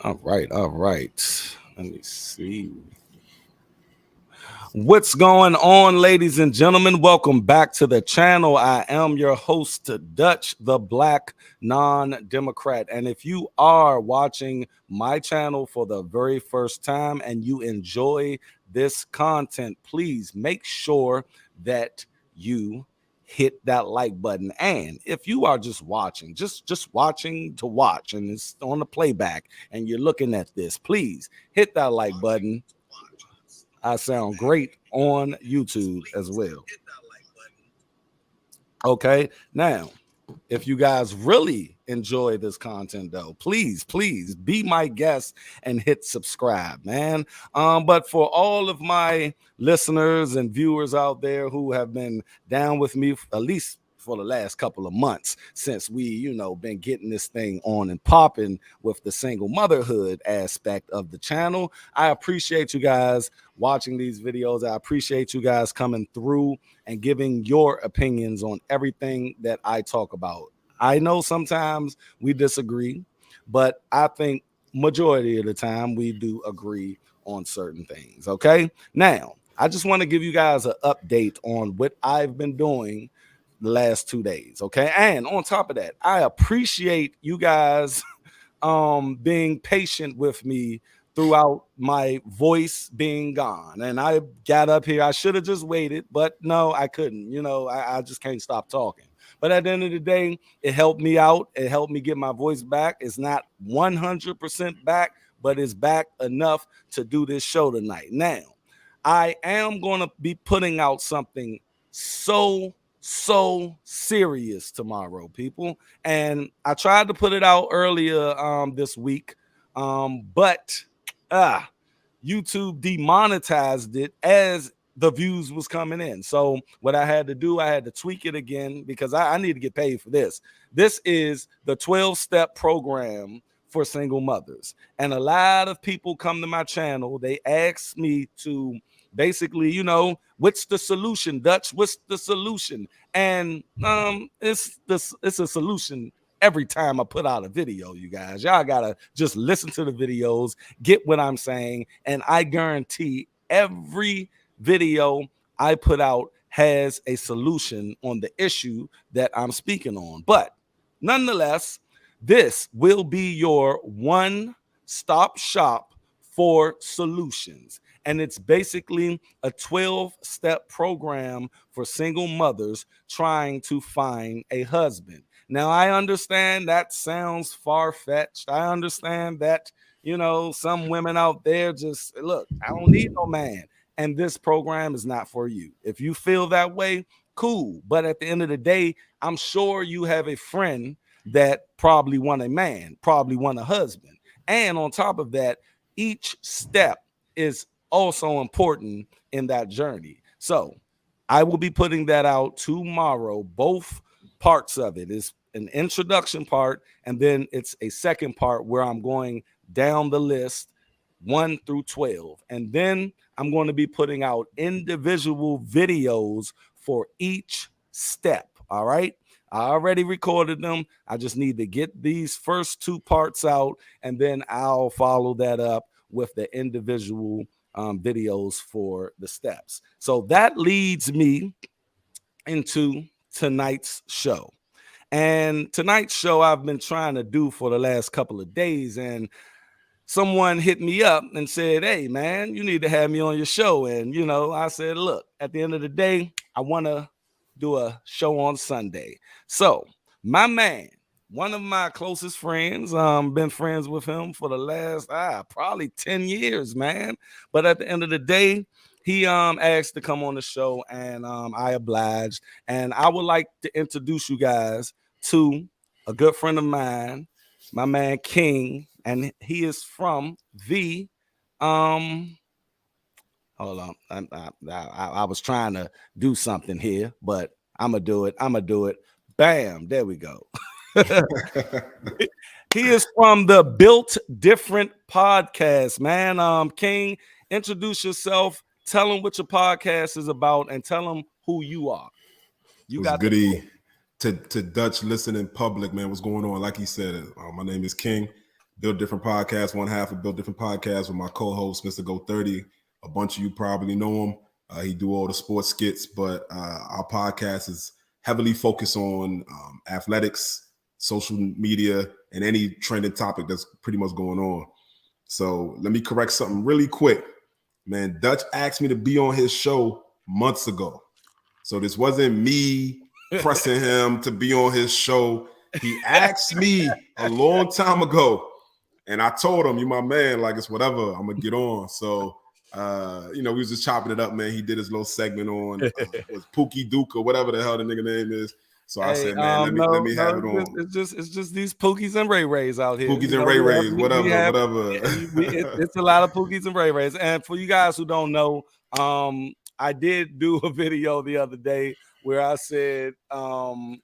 All right, all right. Let me see. What's going on, ladies and gentlemen? Welcome back to the channel. I am your host, Dutch, the Black Non-Democrat. And if you are watching my channel for the very first time and you enjoy this content, please make sure that you hit that like button. And if you are just watching, just watching to watch, and it's on the playback and you're looking at this, please hit that like button. I sound great on YouTube as well. Okay, now if you guys really enjoy this content though, please be my guest and hit subscribe, man. But for all of my listeners and viewers out there who have been down with me at least for the last couple of months since we been getting this thing on and popping with the single motherhood aspect of the channel, I appreciate you guys watching these videos. I appreciate you guys coming through and giving your opinions on everything that I talk about. I know sometimes we disagree, but I think majority of the time we do agree on certain things. Okay, now I just want to give you guys an update on what I've been doing the last 2 days. Okay, and on top of that, I appreciate you guys being patient with me throughout my voice being gone. And I got up here. I should have just waited, but no, I couldn't. I just can't stop talking. But at the end of the day, it helped me out. It helped me get my voice back. It's not 100% back, but it's back enough to do this show tonight. Now, I am going to be putting out something so serious tomorrow, people. And I tried to put it out earlier this week, but YouTube demonetized it as the views was coming in. So what I had to do, I had to tweak it again because I need to get paid for this. This is the 12-step program for single mothers. And a lot of people come to my channel. They ask me to basically, what's the solution, Dutch? What's the solution? And it's a solution every time I put out a video, you guys. Y'all gotta just listen to the videos, get what I'm saying, and I guarantee every video I put out has a solution on the issue that I'm speaking on. But nonetheless, this will be your one-stop shop for solutions. And it's basically a 12-step program for single mothers trying to find a husband. Now, I understand that sounds far-fetched. I understand that, some women out there just, look, I don't need no man. And this program is not for you. If you feel that way, cool. But at the end of the day, I'm sure you have a friend that probably want a man, probably want a husband. And on top of that, each step is also important in that journey. So I will be putting that out tomorrow. Both parts of it is an introduction part, and then it's a second part where I'm going down the list 1 through 12. And then I'm going to be putting out individual videos for each step. All right. I already recorded them. I just need to get these first 2 parts out, and then I'll follow that up with the individual videos for the steps. So that leads me into tonight's show. And tonight's show I've been trying to do for the last couple of days, and someone hit me up and said, hey, man, you need to have me on your show. And, I said, look, at the end of the day, I want to do a show on Sunday. So my man, one of my closest friends, been friends with him for the last probably 10 years, man. But at the end of the day, he asked to come on the show, and I obliged. And I would like to introduce you guys to a good friend of mine, my man King, and he is from the hold on. I was trying to do something here, but I'm gonna do it. Bam, there we go. He is from the Built Different podcast, man. King, introduce yourself, tell them what your podcast is about, and tell them who you are. You What's got goody to Dutch listening public, man. What's going on? Like he said, my name is King. Build Different Podcast, one half of Build Different Podcast with my co-host, Mr. Go 30. A bunch of you probably know him. He do all the sports skits, but our podcast is heavily focused on athletics, social media, and any trending topic that's pretty much going on. So let me correct something really quick. Man, Dutch asked me to be on his show months ago. So this wasn't me pressing him to be on his show. He asked me a long time ago, and I told him, "You my man, like it's whatever, I'm gonna get on." So we was just chopping it up, man. He did his little segment on was Pookie Duke or whatever the hell the nigga name is. So I said, man, let me have it on. It's just these Pookies and Ray Rays out here. Pookies and Ray Rays, whatever. It's a lot of Pookies and Ray Rays. And for you guys who don't know, I did do a video the other day where I said, all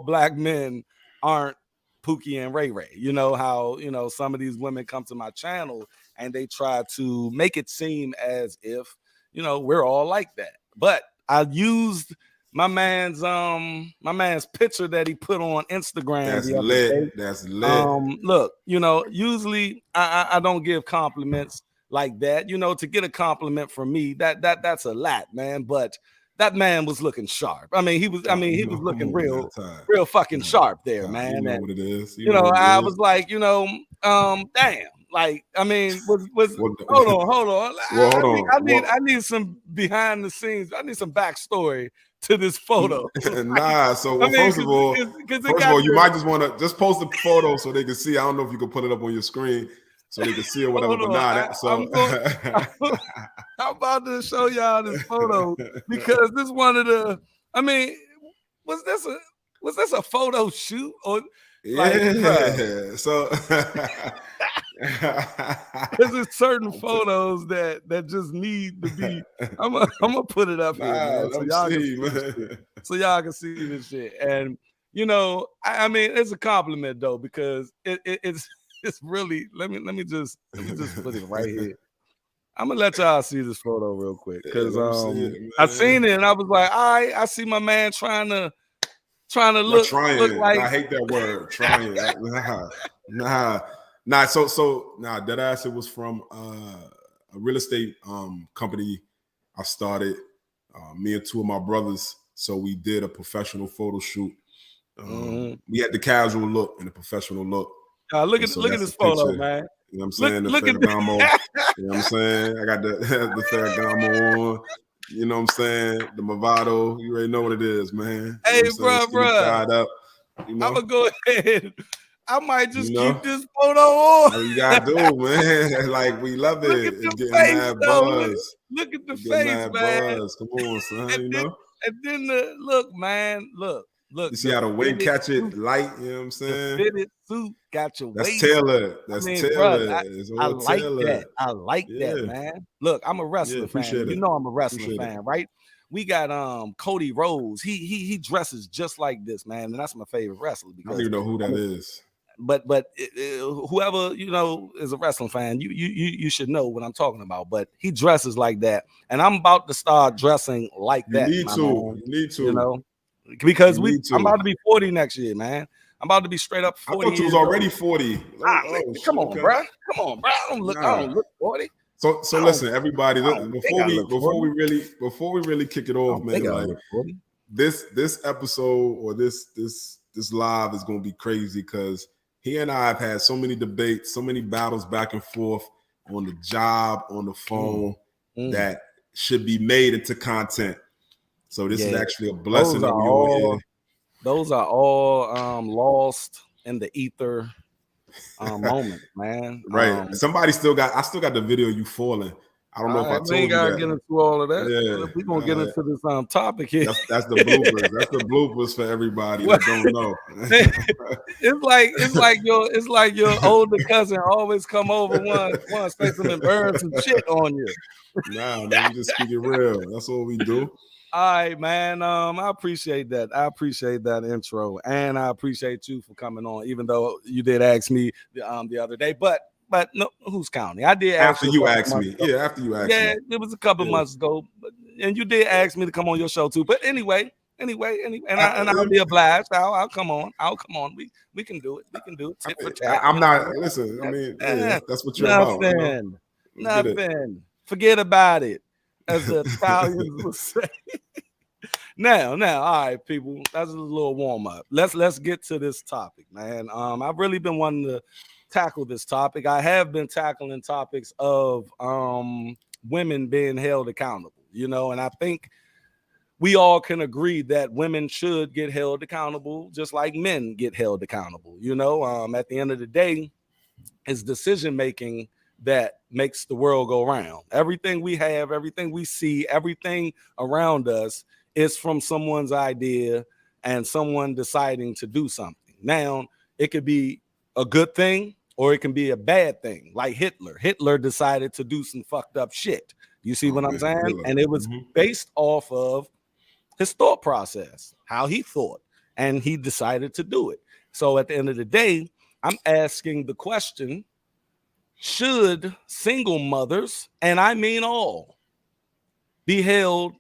black men aren't Pookie and Ray Ray. You know how, some of these women come to my channel and they try to make it seem as if, we're all like that. But I used my man's picture that he put on Instagram. That's lit. That's lit. Look, usually I don't give compliments like that. To get a compliment from me, that's a lot, man. But that man was looking sharp. He was looking real fucking sharp there, man. You know what it is. I was like, damn. Like, hold on. I need some behind the scenes. I need some backstory to this photo. Nah, so first of all, you might just want to just post the photo so they can see. I don't know if you can put it up on your screen so they can see or whatever. I'm about to show y'all this photo because this one of the. Was this a photo shoot or? So there's certain photos that just need to be. I'm gonna put it up here, so y'all can see this shit. And it's a compliment though because it's really. Let me just put it right here. I'm gonna let y'all see this photo real quick because I seen it and I was like, all right, I see my man trying to look like. I hate that word, trying. Nah. So that ass, it was from a real estate company I started. Me and two of my brothers. So we did a professional photo shoot. We had the casual look and the professional look. Look at this photo, man. You know what I'm saying? The Ferragamo. You know what I'm saying? I got the Ferragamo on. You know what I'm saying? The Movado. You already know what it is, man. Hey, bro. I'm gonna go ahead. I might just keep this photo on. You gotta do, man. Like, we love it. Look at it's getting face, mad buzz. Look at the face, man. Buzz. Come on, son. And then look, man. Look. You see how the weight catch it light, you know what I'm saying? The fitted suit got your That's weight. tailored. That's tailored. I like that. I like that, man. Look, I'm a wrestler fan. I'm a wrestling fan, right? We got Cody Rhodes. He dresses just like this, man, and that's my favorite wrestler. Because I don't even know who that is. But whoever is a wrestling fan, you should know what I'm talking about. But he dresses like that, and I'm about to start dressing like that. You need to. Because I'm about to be 40 next year, man. I'm about to be straight up 40. I thought you was already 40. Come on, bro. I don't look 40. So listen, everybody. Before we really kick it off, man. Like this episode or this live is gonna be crazy because he and I have had so many debates, so many battles back and forth on the job, on the phone that should be made into content. So this is actually a blessing that we on here. Those are all lost in the ether moment, man. Right. I still got the video of you falling. I don't know if I told you that. We ain't gotta get into all of that. Yeah, we're gonna get into this topic here. That's the bloopers. That's the bloopers for everybody that don't know. It's like your older cousin always come over once, say something and burn some shit on you. Nah, man, we just keep it real. That's what we do. All right, man. I appreciate that. I appreciate that intro, and I appreciate you for coming on, even though you did ask me the other day. But no, who's counting? I did ask after you asked me. Yeah, after you asked me. Yeah, it was a couple months ago, and you did ask me to come on your show too. But anyway, Anyway, and I'll be obliged. I'll come on. We can do it. We can do it. Tit for tat. I'm not. Listen. I mean, hey, that's what you're about. Nothing. Get Nothing. Forget about it, as the Italians would say. Now, all right, people. That's a little warm up. Let's get to this topic, man. I've really been wanting to tackle this topic. I have been tackling topics of women being held accountable, and I think we all can agree that women should get held accountable just like men get held accountable. At the end of the day, it's decision making that makes the world go round. Everything we have, everything we see, everything around us is from someone's idea and someone deciding to do something. Now, it could be a good thing or it can be a bad thing, like Hitler. Hitler decided to do some fucked up shit. You see what I'm saying? Hitler. And it was based off of his thought process, how he thought, and he decided to do it. So at the end of the day, I'm asking the question, should single mothers, and I mean all, be held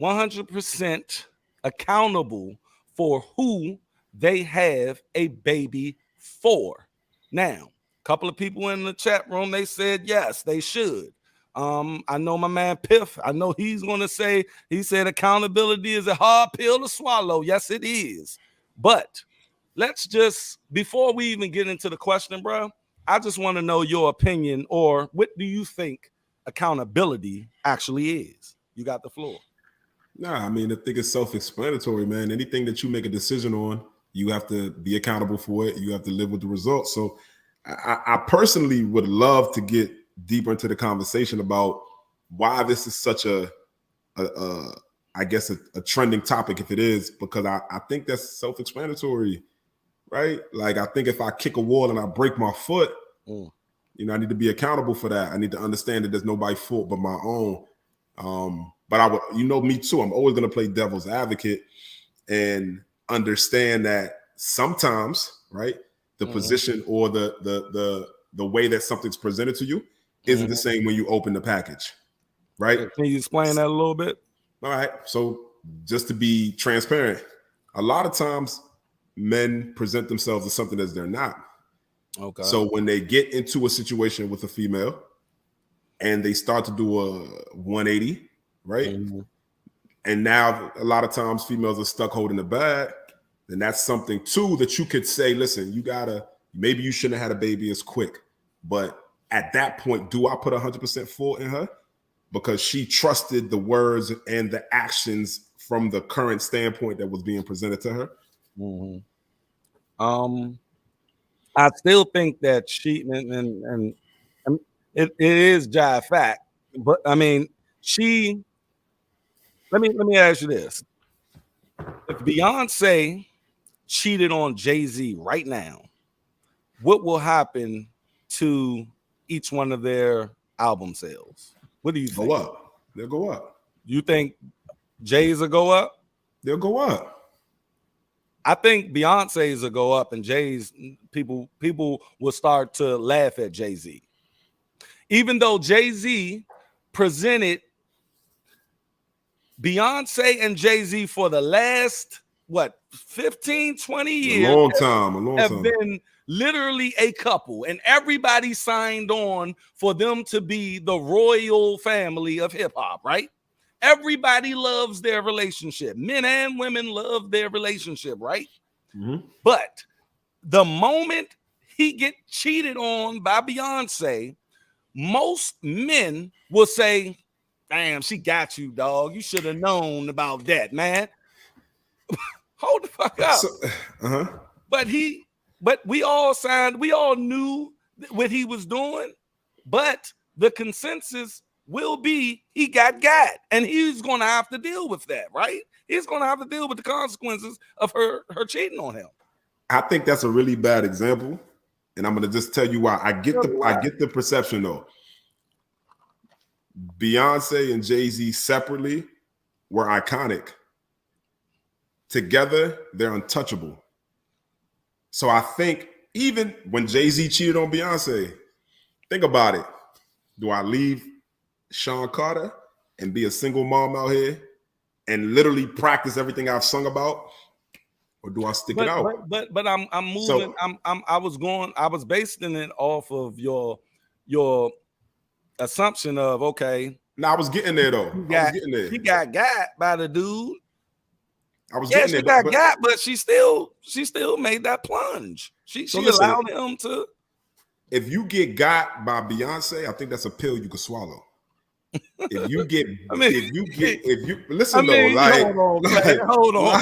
100% accountable for who they have a baby for? Now, a couple of people in the chat room, they said yes, they should. I know my man Piff. I know he's going to say, he said accountability is a hard pill to swallow. Yes, it is. But let's just, before we even get into the question, bro, I just want to know your opinion, or what do you think accountability actually is? You got the floor. Nah, I mean, I think it's self-explanatory, man. Anything that you make a decision on, you have to be accountable for it. You have to live with the results. So I personally would love to get deeper into the conversation about why this is such a trending topic, if it is, because I think that's self-explanatory, right? Like, I think if I kick a wall and I break my foot, I need to be accountable for that. I need to understand that there's nobody's fault but my own. But I would, me too, I'm always going to play devil's advocate and understand that sometimes, right, the position or the way that something's presented to you isn't the same when you open the package, right? Can you explain that a little bit? All right. So just to be transparent, a lot of times men present themselves as something that they're not. Okay. So when they get into a situation with a female and they start to do a 180, right? And now a lot of times females are stuck holding the bag. Then that's something too that you could say, listen, maybe you shouldn't have had a baby as quick. But at that point, do I put 100% fault in her? Because she trusted the words and the actions from the current standpoint that was being presented to her. I still think that she, and it is jive fact, but I mean, let me ask you this. If Beyonce cheated on Jay-Z right now, what will happen to each one of their album sales? What do you think? Go up. They'll go up. You think Jay's will go up? They'll go up. I think Beyonce's will go up, and Jay's people will start to laugh at Jay-Z. Even though Jay-Z presented Beyonce and Jay-Z for the last 15, 20 years, a long time have been literally a couple, and everybody signed on for them to be the royal family of hip-hop, right? Everybody loves their relationship. Men and women love their relationship, right? But the moment he get cheated on by Beyonce, most men will say, damn, she got you, dog. You should have known about that, man. Hold the fuck up. But we all knew what he was doing, but the consensus will be he got, and he's going to have to deal with that, right? He's going to have to deal with the consequences of her cheating on him. I think that's a really bad example, and I'm going to just tell you why. I get the perception though. Beyonce and Jay-Z separately were iconic. Together, they're untouchable. So I think even when Jay-Z cheated on Beyonce, think about it. Do I leave Sean Carter and be a single mom out here and literally practice everything I've sung about, or do I stick it out? But I'm moving. So, I was basing it off of your assumption of okay. Now I was getting there though. She got by the dude. I was getting there. She got, but she still made that plunge. She allowed him to. If you get got by Beyonce, I think that's a pill you could swallow. If you get, hold on.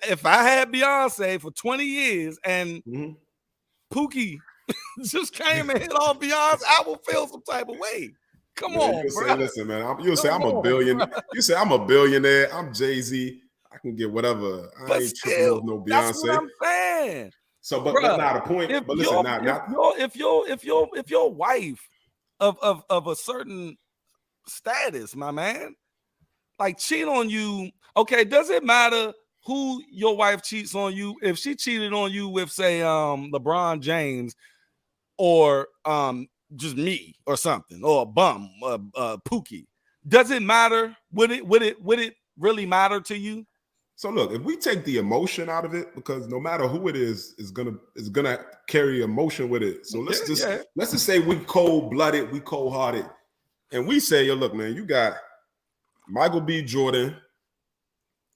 If I had Beyonce for 20 years and Pookie just came and hit off Beyonce, I will feel some type of way. Come on, bro. Say, listen, man. You'll say I'm a billionaire. You say I'm a billionaire. I'm Jay-Z. I can get whatever. I ain't tripping off no Beyonce. That's what I'm saying. So, but not a point. But listen, if your wife of a certain status, my man, like cheat on you. Okay, does it matter who your wife cheats on you? If she cheated on you with, say, LeBron James, or just me or something, or a bum, Pookie, does it matter? Would it really matter to you? So look, if we take the emotion out of it, because no matter who it is gonna carry emotion with it. So let's just say we cold-blooded, we cold-hearted, and we say, yo, look, man, you got Michael B. Jordan,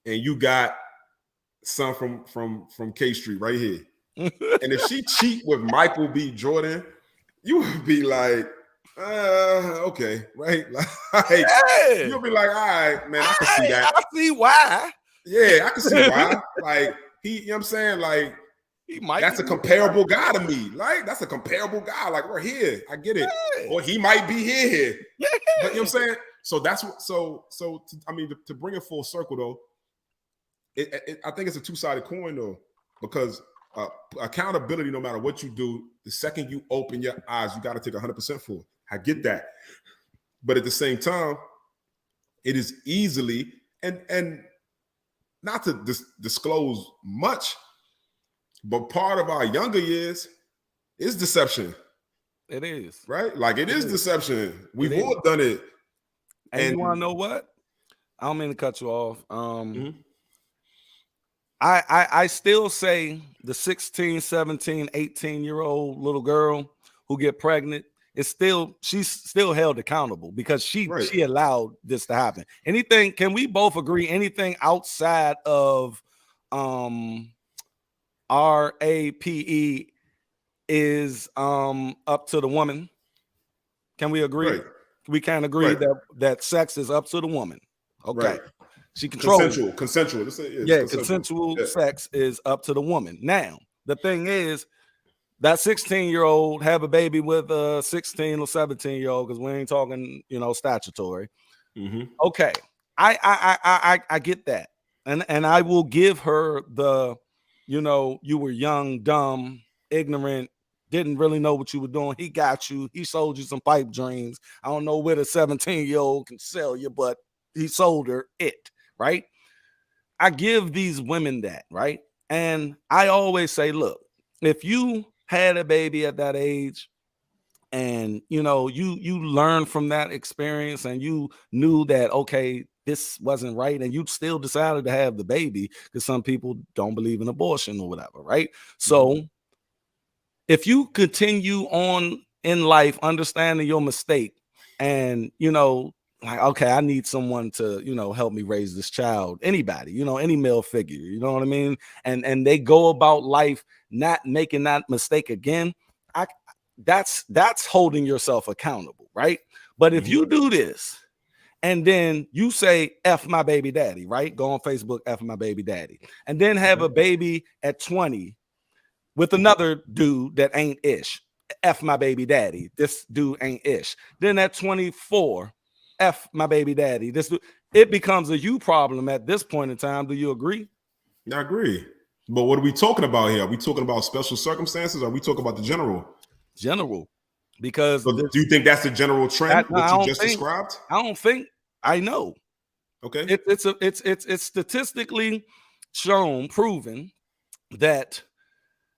and you got son from K Street right here. And if she cheat with Michael B. Jordan, you would be like, okay, right? Like, you'll be like, all right, man, I can see that. I see why. Yeah, I can see why. Like, you know what I'm saying? Like, that's a comparable guy to me. Like, that's a comparable guy. Like, we're here. I get it. Yeah. Or he might be here. Yeah. But you know what I'm saying? So that's what, to bring it full circle though, I think it's a two-sided coin though, because accountability, no matter what you do, the second you open your eyes, you got to take 100% for it. I get that. But at the same time, it is easily, and not to disclose much, but part of our younger years is deception. It is. Right? Like it is deception. We've all done it. And you want to know what? I don't mean to cut you off. I still say the 16, 17, 18-year-old little girl who get pregnant she's still held accountable because she allowed this to happen. Anything, can we both agree anything outside of RAPE is up to the woman? Can we agree? Right. We can agree that sex is up to the woman. Okay. Right. She controls consensual. Consensual sex is up to the woman. Now, the thing is, that 16-year-old have a baby with a 16 or 17-year-old, because we ain't talking, statutory. Mm-hmm. Okay. I get that. And I will give her the, you were young, dumb, ignorant, didn't really know what you were doing. He got you. He sold you some pipe dreams. I don't know where the 17-year-old can sell you, but he sold her it, right? I give these women that, right? And I always say, look, if you had a baby at that age and, you learned from that experience and you knew that, okay, this wasn't right, and you still decided to have the baby because some people don't believe in abortion or whatever, right? So if you continue on in life understanding your mistake and, like, okay, I need someone to, help me raise this child, anybody, any male figure, you know what I mean? And they go about life not making that mistake again. That's holding yourself accountable, right? But if you do this and then you say, F my baby daddy, right? Go on Facebook, F my baby daddy, and then have a baby at 20 with another dude that ain't ish. F my baby daddy. This dude ain't ish. Then at 24, F my baby daddy. It becomes a you problem at this point in time. Do you agree? I agree. But what are we talking about here? Are we talking about special circumstances? Or are we talking about the general? General. Because do you think that's the general trend that you just described? I don't think I know. Okay. It's statistically proven that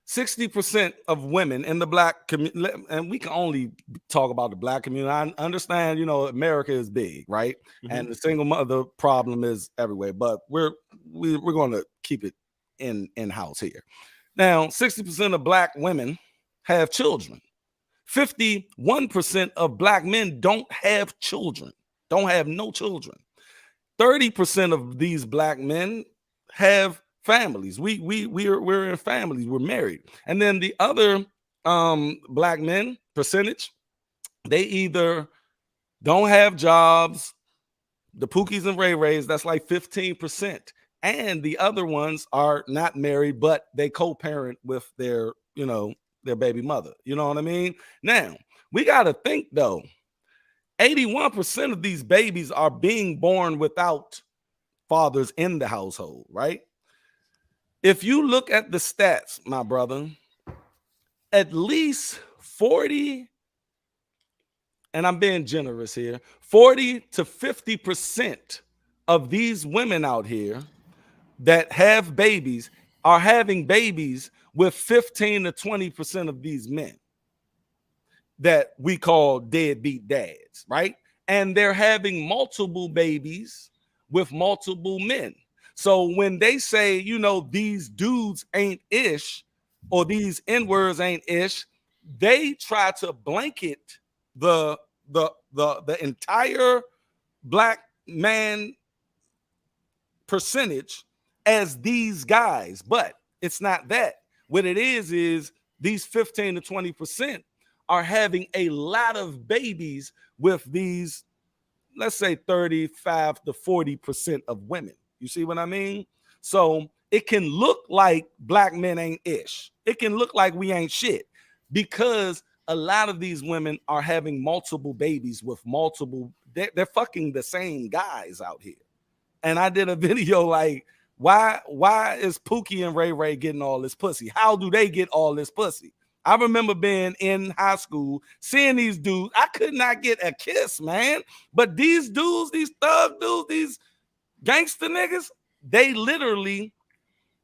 60% of women in the black community, and we can only talk about the black community. I understand, America is big, right? And the single mother problem is everywhere, but we're going to keep it in house here. Now, 60% of black women have children. 51% of black men don't have children, don't have no children. 30% of these black men have families. We're in families. We're married. And then the other black men percentage, they either don't have jobs, the Pookies and Ray Rays, that's like 15%. And the other ones are not married, but they co-parent with their baby mother. You know what I mean? Now, we got to think though, 81% of these babies are being born without fathers in the household, right? If you look at the stats, my brother, at least 40, and I'm being generous here, 40 to 50% of these women out here that have babies are having babies with 15 to 20% of these men that we call deadbeat dads, right? And they're having multiple babies with multiple men. So when they say, these dudes ain't ish or these N-words ain't ish, they try to blanket the entire black man percentage as these guys, but it's not that. What it is these 15 to 20% are having a lot of babies with these, let's say 35 to 40% of women. You see what I mean? So it can look like black men ain't ish. It can look like we ain't shit because a lot of these women are having multiple babies with multiple, they're fucking the same guys out here. And I did a video like, why is Pookie and Ray Ray getting all this pussy? How do they get all this pussy? I remember being in high school, seeing these dudes. I could not get a kiss, man. But these dudes, these thug dudes, these gangster niggas, they literally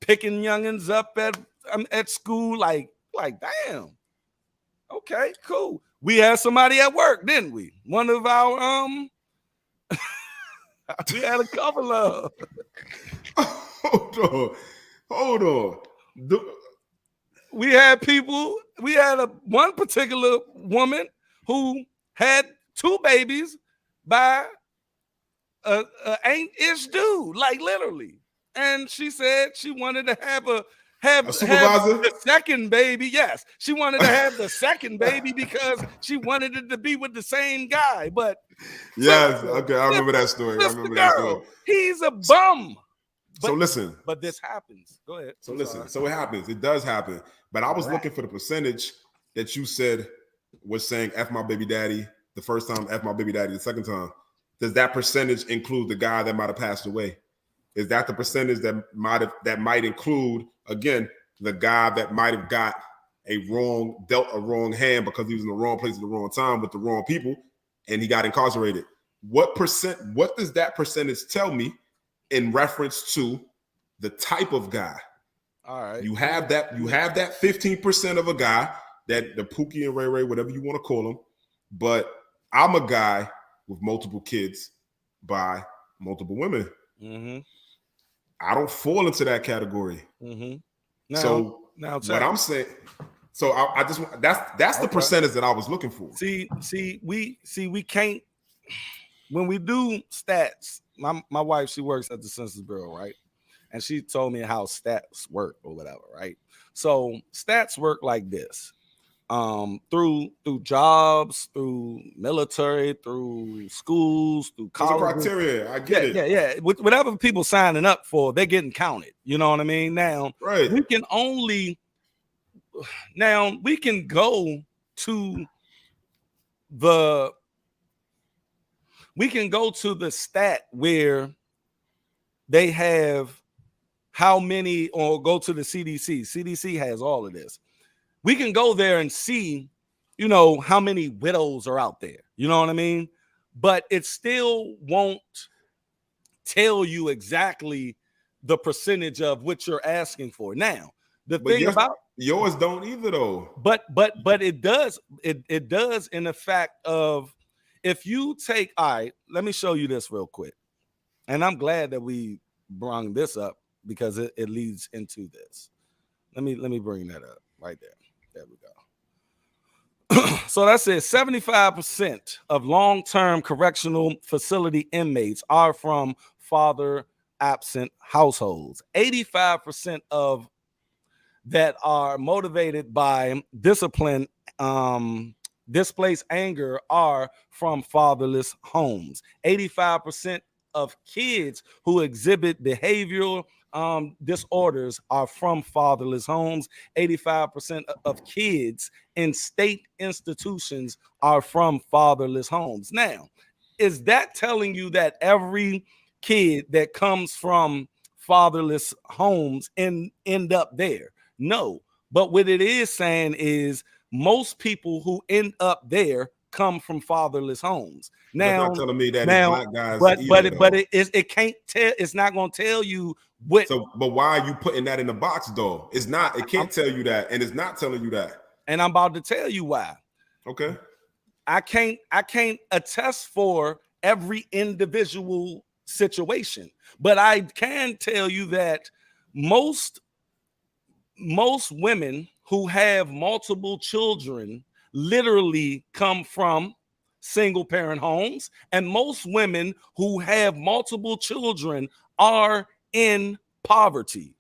picking youngins up at school like damn. Okay, cool. We had somebody at work, didn't we? One of our we had a couple of hold on. We had people. We had one particular woman who had 2 babies by a ain't-ish dude, like literally. And she said she wanted to have the second baby. Yes, she wanted to have the second baby because she wanted it to be with the same guy. But yes, okay, I remember that story. He's a bum. So listen. But this happens. Go ahead. So listen. So it happens. It does happen. But I was looking for the percentage that you said was saying F my baby daddy the first time, F my baby daddy the second time. Does that percentage include the guy that might have passed away? Is that the percentage that might include, again, the guy that might have dealt a wrong hand because he was in the wrong place at the wrong time with the wrong people and he got incarcerated? What does that percentage tell me in reference to the type of guy? All right. You have that 15% of a guy, that the Pookie and Ray Ray, whatever you want to call him, but I'm a guy with multiple kids by multiple women. Mm-hmm. I don't fall into that category. Mm-hmm. Now what I'm saying, so I just that's the percentage that I was looking for. We can't, when we do stats. My wife, she works at the Census Bureau, right? And she told me how stats work or whatever, right? So stats work like this. Through jobs, through military, through schools, through college. There's a criteria. I get it. Yeah. Whatever people signing up for, they're getting counted. You know what I mean? Now, right. we can go to the stat where they have how many, or go to the CDC. CDC has all of this. We can go there and see, how many widows are out there. You know what I mean? But it still won't tell you exactly the percentage of what you're asking for. Now, The But thing about yours don't either though. but it does in the fact of, if you take, all right, let me show you this real quick. And I'm glad that we brought this up because it leads into this. Let me bring that up right there. There we go. So that says 75% of long-term correctional facility inmates are from father absent households. 85% of that are motivated by discipline, displaced anger, are from fatherless homes. 85% of kids who exhibit behavioral disorders are from fatherless homes. 85% of kids in state institutions are from fatherless homes. Now, is that telling you that every kid that comes from fatherless homes end up there? No. But what it is saying is most people who end up there come from fatherless homes. That's Now, not telling me that it's black guys but either. it can't tell. It's not going to tell you what. So, but why are you putting that in the box though? It's not. It can't tell you that, and it's not telling you that. And I'm about to tell you why. Okay. I can't attest for every individual situation, but I can tell you that most women who have multiple children literally come from single parent homes, and most women who have multiple children are in poverty,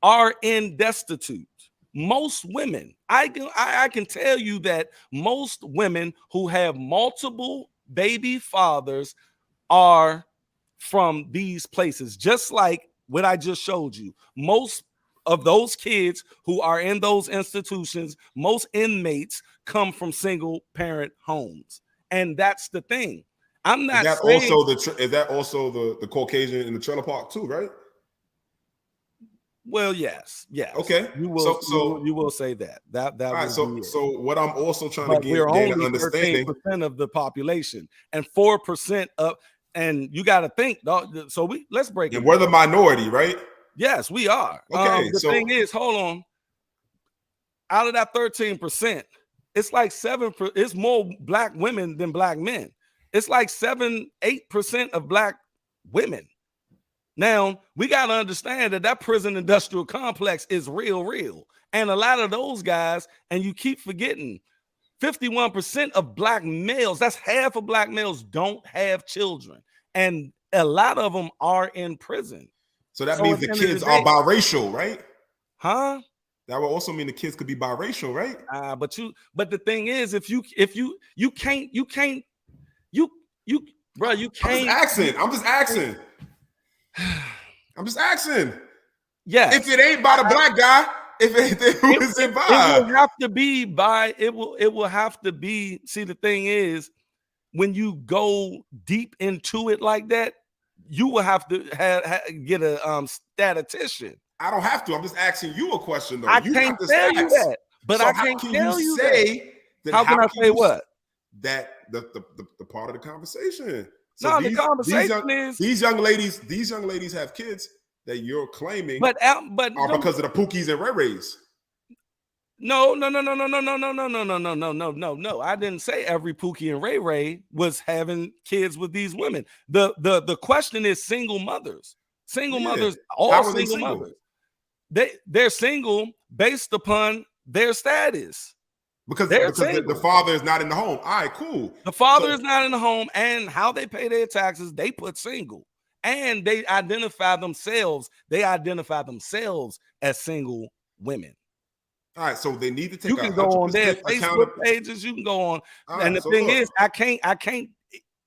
are in destitute. Most women, I can tell you that most women who have multiple baby fathers are from these places, just like what I just showed you. Most of those kids who are in those institutions, most inmates come from single parent homes. And that's the thing. I'm not saying is that also the Caucasian in the trailer park too, right? Well, yes. Okay. You will say that. That all right, will be so what I'm also trying but to we're gain only an understanding 13% of the population, and 4% of, and you got to think. So let's break it. And we're the minority, right? Yes, we are. Okay. The thing is, hold on. Out of that 13%, it's like 7%. It's more black women than black men. It's like 7-8% of black women. Now, we got to understand that prison industrial complex is real. And a lot of those guys, and you keep forgetting, 51% of black males, that's half of black males, don't have children. And a lot of them are in prison. So that means the kids are biracial, right? Huh? That would also mean the kids could be biracial, right? But the thing is, if you can't, bro, you can't. I'm just asking. Yeah. If it ain't by the black guy, it will have to be by. It will have to be. See, the thing is, when you go deep into it like that, you will have to get a statistician. I don't have to. I'm just asking you a question, though. I can't tell you that, but I can't tell you that. How can I say what? That the part of the conversation. So no, the conversation is these young ladies have kids that you're claiming, but are because of the Pookies and Ray Rays. No. I didn't say every Pookie and Ray Ray was having kids with these women. The question is single mothers. Single mothers, all single mothers. They're single based upon their status. Because the father is not in the home. All right, cool. The father is not in the home, and how they pay their taxes, they put single. And they identify themselves as single women. All right, so they need to take. You can go on their Facebook pages. You can go on, and the thing is, I can't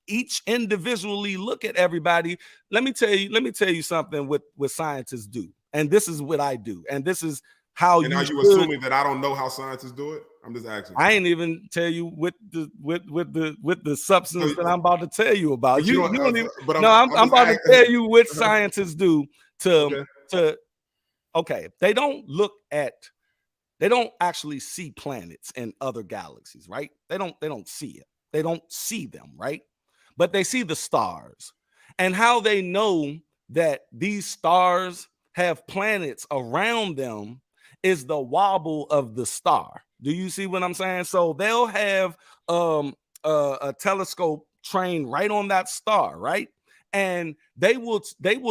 each individually look at everybody. Let me tell you something. What scientists do, and this is what I do, and this is how. And are you assuming that I don't know how scientists do it? I'm just asking. I ain't even tell you with the substance that I'm about to tell you about. You don't even. I'm about to tell you what scientists do Okay, they don't actually see planets in other galaxies, right? They don't see it. They don't see them, right? But they see the stars. And how they know that these stars have planets around them is the wobble of the star. Do you see what I'm saying? So they'll have a telescope trained right on that star, right? And they will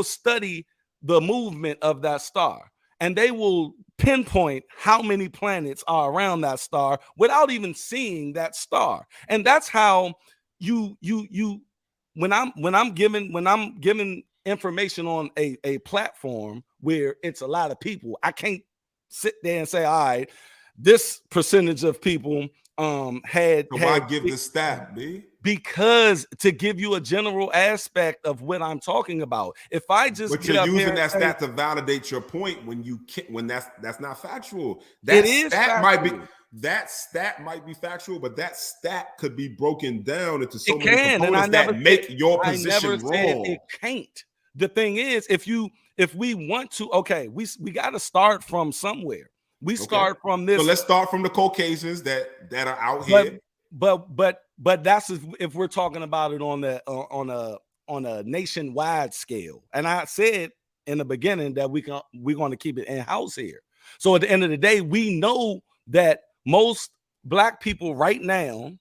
study the movement of that star, and they will pinpoint how many planets are around that star without even seeing that star. And that's how you when I'm giving information on a platform where it's a lot of people, I can't sit there and say, all right, this percentage of people had So why give the stat, B? Because to give you a general aspect of what I'm talking about. If I just but you're using that stat to validate your point when you can't, when that's not factual. That stat might be factual, but that stat could be broken down into so many components that make your position wrong. It can't. The thing is, if we want to, okay, we got to start from somewhere. We start from this. So let's start from the Caucasians that are out here. But that's if we're talking about it on a nationwide scale. And I said in the beginning that we're going to keep it in house here. So at the end of the day, we know that most Black people right now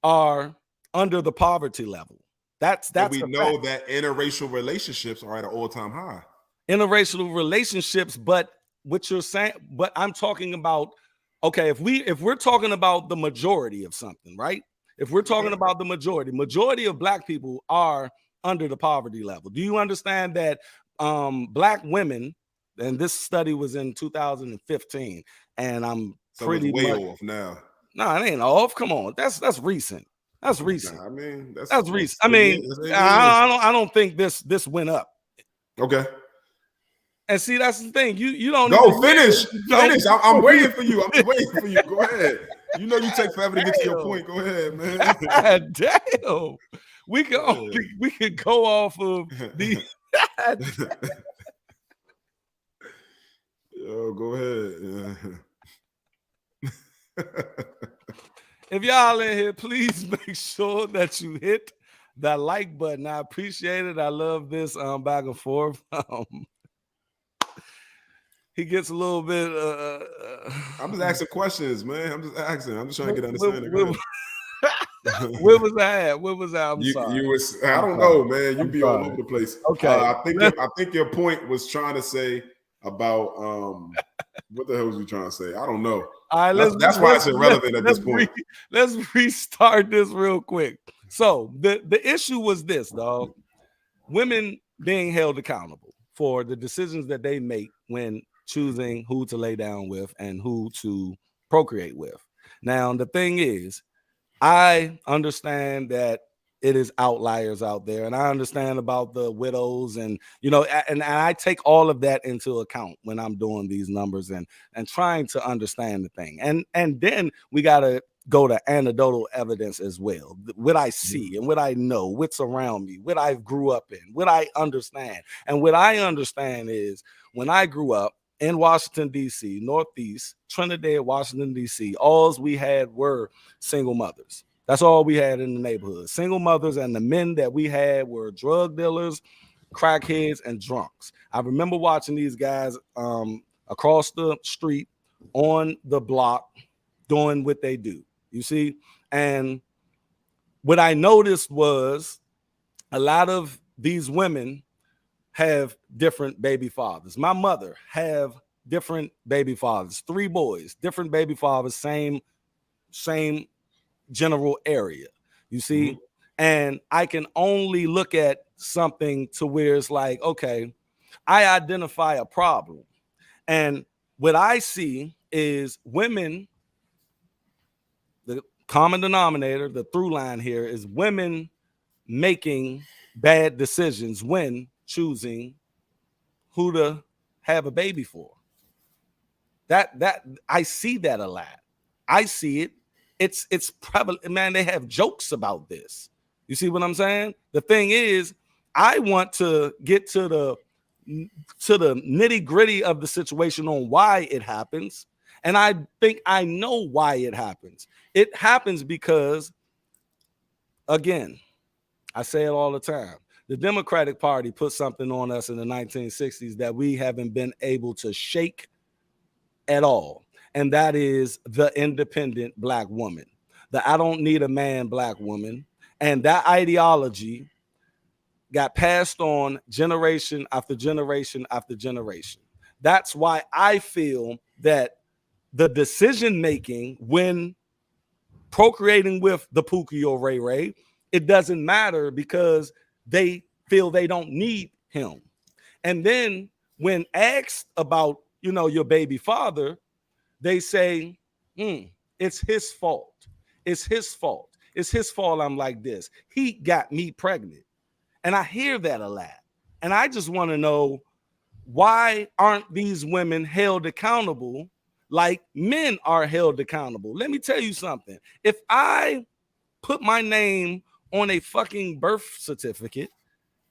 are under the poverty level. That's we know that interracial relationships are at an all-time high. Interracial relationships, but what you're saying, but I'm talking about, okay, if we're talking about the majority of something, right? If we're talking about the majority of Black people are under the poverty level. Do you understand that Black women, and this study was in 2015, and I'm pretty way off now. No, it ain't off. Come on, that's recent. That's recent. I mean, that's recent. I mean, I don't think this went up. Okay. And see, that's the thing. You don't go finish. Finish. I'm waiting for you. I'm waiting for you. Go ahead. You know you take forever to get to your point. Go ahead, man. Damn. We could go off of the. Yo, go ahead. If y'all in here, please make sure that you hit that like button. I appreciate it. I love this back and forth. He gets a little bit. I'm just asking questions, man. I'm just asking. I'm just trying to get understanding. Where was I at? Where was I? I'm sorry. You was. I don't know, man. You be all over the place. Okay. I think your point was trying to say about what the hell was you trying to say? I don't know. All right, that's why it's irrelevant at this point. Let's restart this real quick. So the issue was this, dog. Women being held accountable for the decisions that they make when choosing who to lay down with and who to procreate with. Now, the thing is, I understand that it is outliers out there, and I understand about the widows, and and I take all of that into account when I'm doing these numbers and trying to understand the thing. And then we got to go to anecdotal evidence as well. What I see and what I know, what's around me, what I grew up in, what I understand. And what I understand is when I grew up in Washington, D.C., Northeast, Trinidad, Washington, D.C., all we had were single mothers. That's all we had in the neighborhood. Single mothers, and the men that we had were drug dealers, crackheads, and drunks. I remember watching these guys across the street on the block doing what they do. You see? And what I noticed was a lot of these women have different baby fathers. My mother have different baby fathers, 3 boys, different baby fathers, same general area. You see? Mm-hmm. And I can only look at something to where it's like, okay, I identify a problem. And what I see is women, the common denominator, the through line here is women making bad decisions when choosing who to have a baby for. That I see that a lot. I see it. It's probably, man, they have jokes about this. You see what I'm saying? The thing is, I want to get to the nitty-gritty of the situation on why it happens. And I think I know why it happens. It happens because, again, I say it all the time, the Democratic Party put something on us in the 1960s that we haven't been able to shake at all. And that is the independent Black woman, the I don't need a man Black woman. And that ideology got passed on generation after generation after generation. That's why I feel that the decision making when procreating with the Pookie or Ray Ray, it doesn't matter because they feel they don't need him. And then when asked about, your baby father, they say, it's his fault. It's his fault. It's his fault I'm like this. He got me pregnant. And I hear that a lot. And I just want to know, why aren't these women held accountable like men are held accountable? Let me tell you something. If I put my name on a fucking birth certificate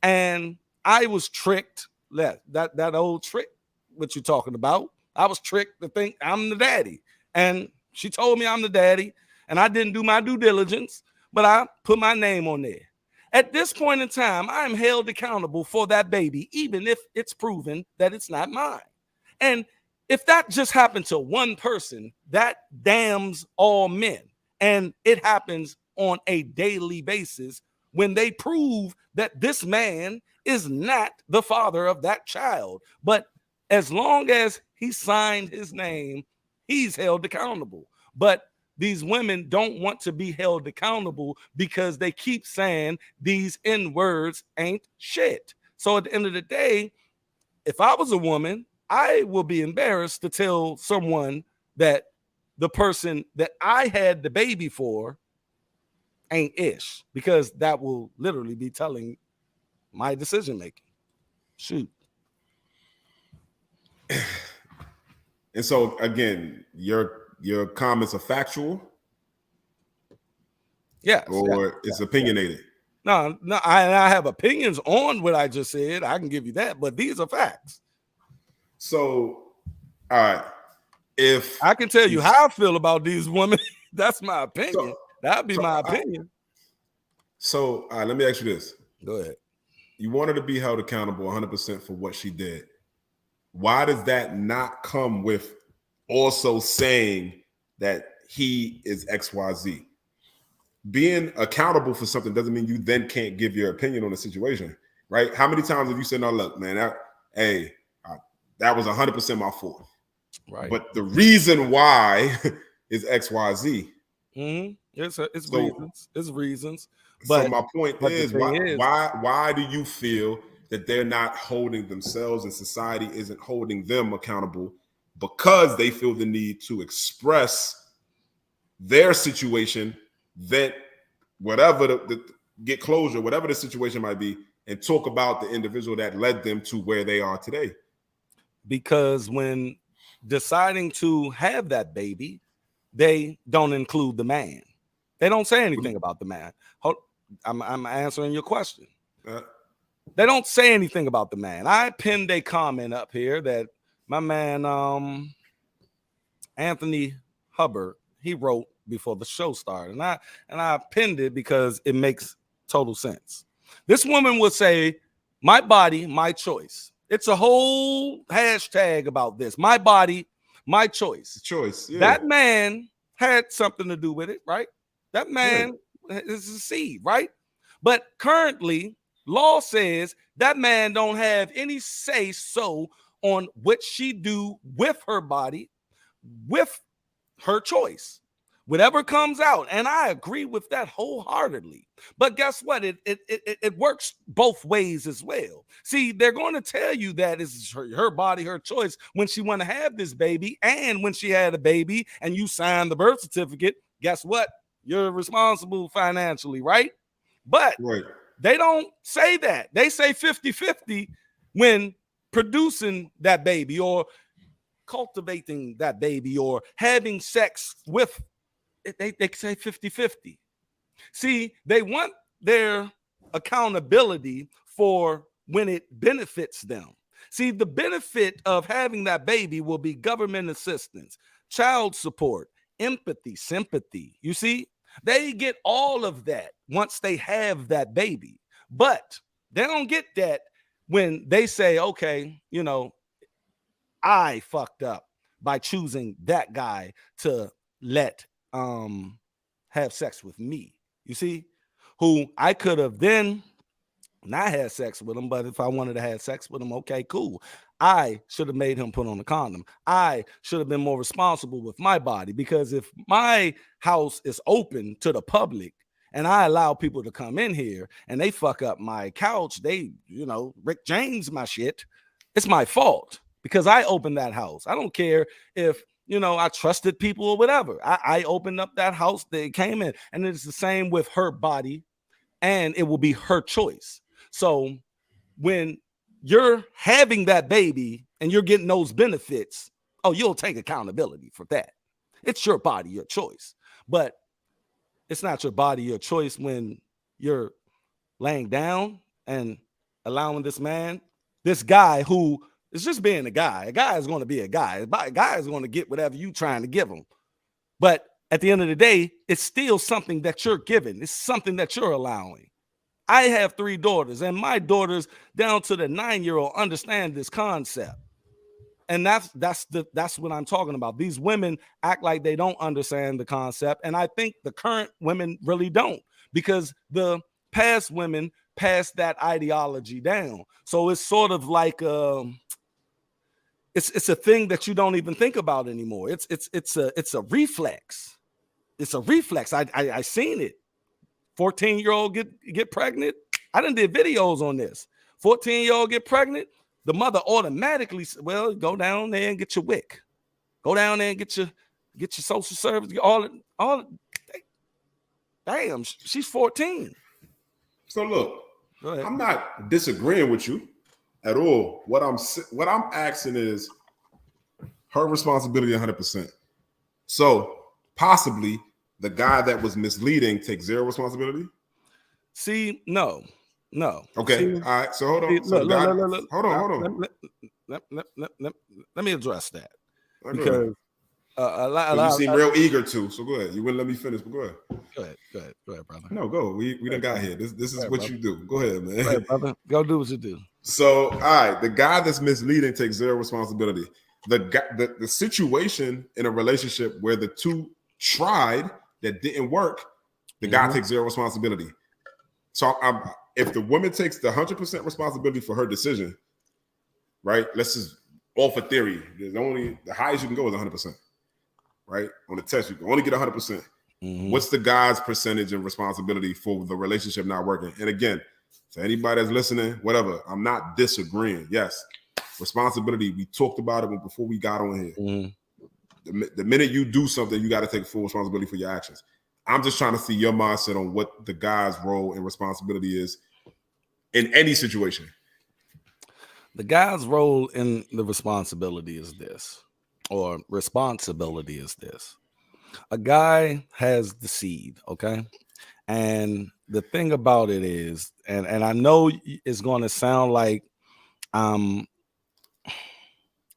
and I was tricked, that old trick, what you talking about, I was tricked to think I'm the daddy. And she told me I'm the daddy, and I didn't do my due diligence, but I put my name on there. At this point in time, I am held accountable for that baby, even if it's proven that it's not mine. And if that just happened to one person, that damns all men. And it happens on a daily basis when they prove that this man is not the father of that child. But as long as he signed his name, he's held accountable. But these women don't want to be held accountable because they keep saying these N words ain't shit. So at the end of the day, if I was a woman, I will be embarrassed to tell someone that the person that I had the baby for ain't ish, because that will literally be telling my decision making. Shoot. And so again, your comments are factual, Yes, or it's opinionated. No, I have opinions on what I just said. I can give you that, but these are facts. So, all right, if I can tell you how I feel about these women, that's my opinion. That'd be my opinion. So, all right, let me ask you this. Go ahead. You want her to be held accountable 100% for what she did. Why does that not come with also saying that he is XYZ? Being accountable for something doesn't mean you then can't give your opinion on the situation, right? How many times have you said, no, look, man, that was 100% my fault. Right. But the reason why is XYZ. Mm-hmm. It's reasons. It's reasons. But, so my point is, why do you feel that they're not holding themselves and society isn't holding them accountable because they feel the need to express their situation, vent, whatever, get closure, whatever the situation might be, and talk about the individual that led them to where they are today? Because when deciding to have that baby, they don't include the man. They don't say anything about the man. I'm answering your question. They don't say anything about the man. I pinned a comment up here that my man Anthony Hubbard, he wrote before the show started. And I pinned it because it makes total sense. This woman would say, my body, my choice. It's a whole hashtag about this. My body, my choice. Choice. Yeah. That man had something to do with it, right? That man is a seed, right? But currently, law says that man don't have any say so on what she do with her body, with her choice. Whatever comes out, and I agree with that wholeheartedly. But guess what? It works both ways as well. See, they're going to tell you that it's her body, her choice when she want to have this baby, and when she had a baby and you signed the birth certificate, guess what? You're responsible financially, right? But they don't say that. They say 50-50 when producing that baby or cultivating that baby or having sex with. They say 50-50. See, they want their accountability for when it benefits them. See, the benefit of having that baby will be government assistance, child support, empathy, sympathy. You see, they get all of that once they have that baby. But They don't get that when they say, okay, I fucked up by choosing that guy to let have sex with me. You see, who I could have then not had sex with him, but if I wanted to have sex with him, okay, cool. I should have made him put on a condom. I should have been more responsible with my body, because if my house is open to the public and I allow people to come in here and they fuck up my couch, they, Rick James my shit, it's my fault because I opened that house. I don't care if, I trusted people or whatever. I opened up that house, they came in, and it's the same with her body, and it will be her choice. So when you're having that baby and you're getting those benefits, you'll take accountability for that. It's your body, your choice. But it's not your body, your choice when you're laying down and allowing this guy who is just being a guy. A guy is going to be a guy. A guy is going to get whatever you're trying to give him. But at the end of the day, it's still something that you're giving. It's something that you're allowing. I have 3 daughters, and my daughters down to the 9-year-old understand this concept. And that's what I'm talking about. These women act like they don't understand the concept, and I think the current women really don't, because the past women passed that ideology down. So it's sort of like it's a thing that you don't even think about anymore. It's a reflex. It's a reflex. I seen it. 14-year-old get pregnant. I done did videos on this. 14-year-old get pregnant. The mother automatically, well, go down there and get your WIC. Go down there and get your social service. All. Damn, she's 14. So look, I'm not disagreeing with you at all. What I'm asking is her responsibility 100%. So possibly the guy that was misleading takes 0 responsibility? See, no. Okay, see, all right. So hold on. Hold on. Let me address that, because you seem real eager to. So go ahead. You wouldn't let me finish, but go ahead. Go ahead, brother. No, go. We done got here. This is what brother. You do. Go ahead, man. Go ahead, brother. Go do what you do. So, all right, the guy that's misleading takes 0 responsibility. The situation in a relationship where the two tried that didn't work, the guy takes 0 responsibility. So if the woman takes the 100% responsibility for her decision, right? Let's just off a theory. There's only the highest you can go is 100%, right? On the test, you can only get 100%. Mm-hmm. What's the guy's percentage of responsibility for the relationship not working? And again, to anybody that's listening, whatever, I'm not disagreeing. Yes, responsibility. We talked about it before we got on here. Mm-hmm. The minute you do something, you got to take full responsibility for your actions. I'm just trying to see your mindset on what the guy's role and responsibility is in any situation. The guy's role in the responsibility is this, or responsibility is this. A guy has the seed, okay? And the thing about it is, and I know it's going to sound like I'm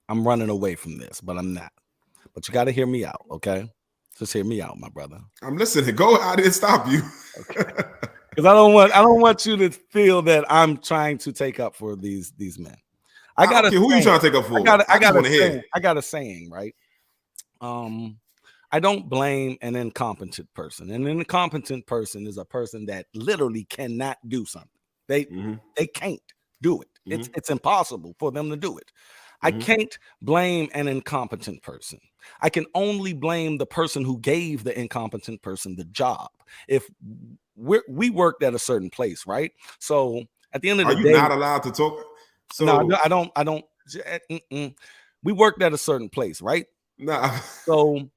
running away from this, but I'm not. But you got to hear me out, okay? Just hear me out, my brother. I'm listening. Go. I didn't stop you. Okay. Because I don't want you to feel that I'm trying to take up for these men. Who you trying to take up for? I got a saying, right? I don't blame an incompetent person. An incompetent person is a person that literally cannot do something. They can't do it. Mm-hmm. It's impossible for them to do it. I can't blame an incompetent person. I can only blame the person who gave the incompetent person the job. If we worked at a certain place, right? So at the end of the day, are you not allowed to talk? So no, I don't. We worked at a certain place, right? Nah. So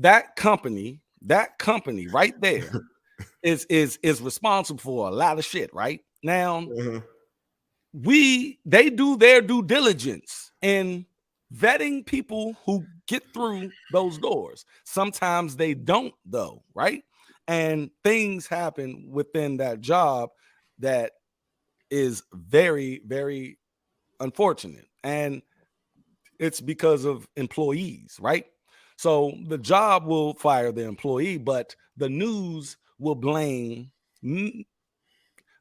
that company right there is responsible for a lot of shit, right? Now, they do their due diligence in vetting people who get through those doors. Sometimes they don't, though, right? And things happen within that job that is very, very unfortunate. And it's because of employees, right? So the job will fire the employee, but the news will blame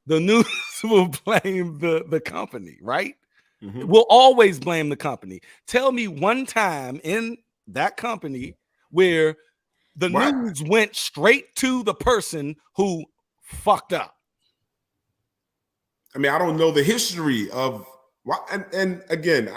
the news will blame the company, right? Mhm. We'll always blame the company. Tell me one time in that company where the What? news went straight to the person who fucked up. I mean, I don't know the history of why. And again,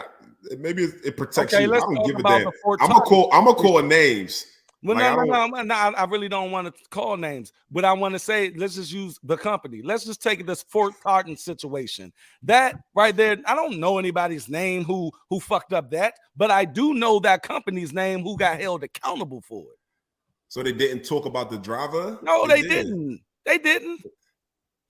maybe it protects Okay, you. I let's don't talk give a about damn. the Fort I'm gonna Target call. I'm gonna situation. call names. Well, Like I don't. no, I really don't want to call names, but I want to say, let's just use the company. Let's just take this Fort Target situation. That right there, I don't know anybody's name who fucked up that, but I do know that company's name who got held accountable for it. So they didn't talk about the driver. No, They they did. didn't. They didn't.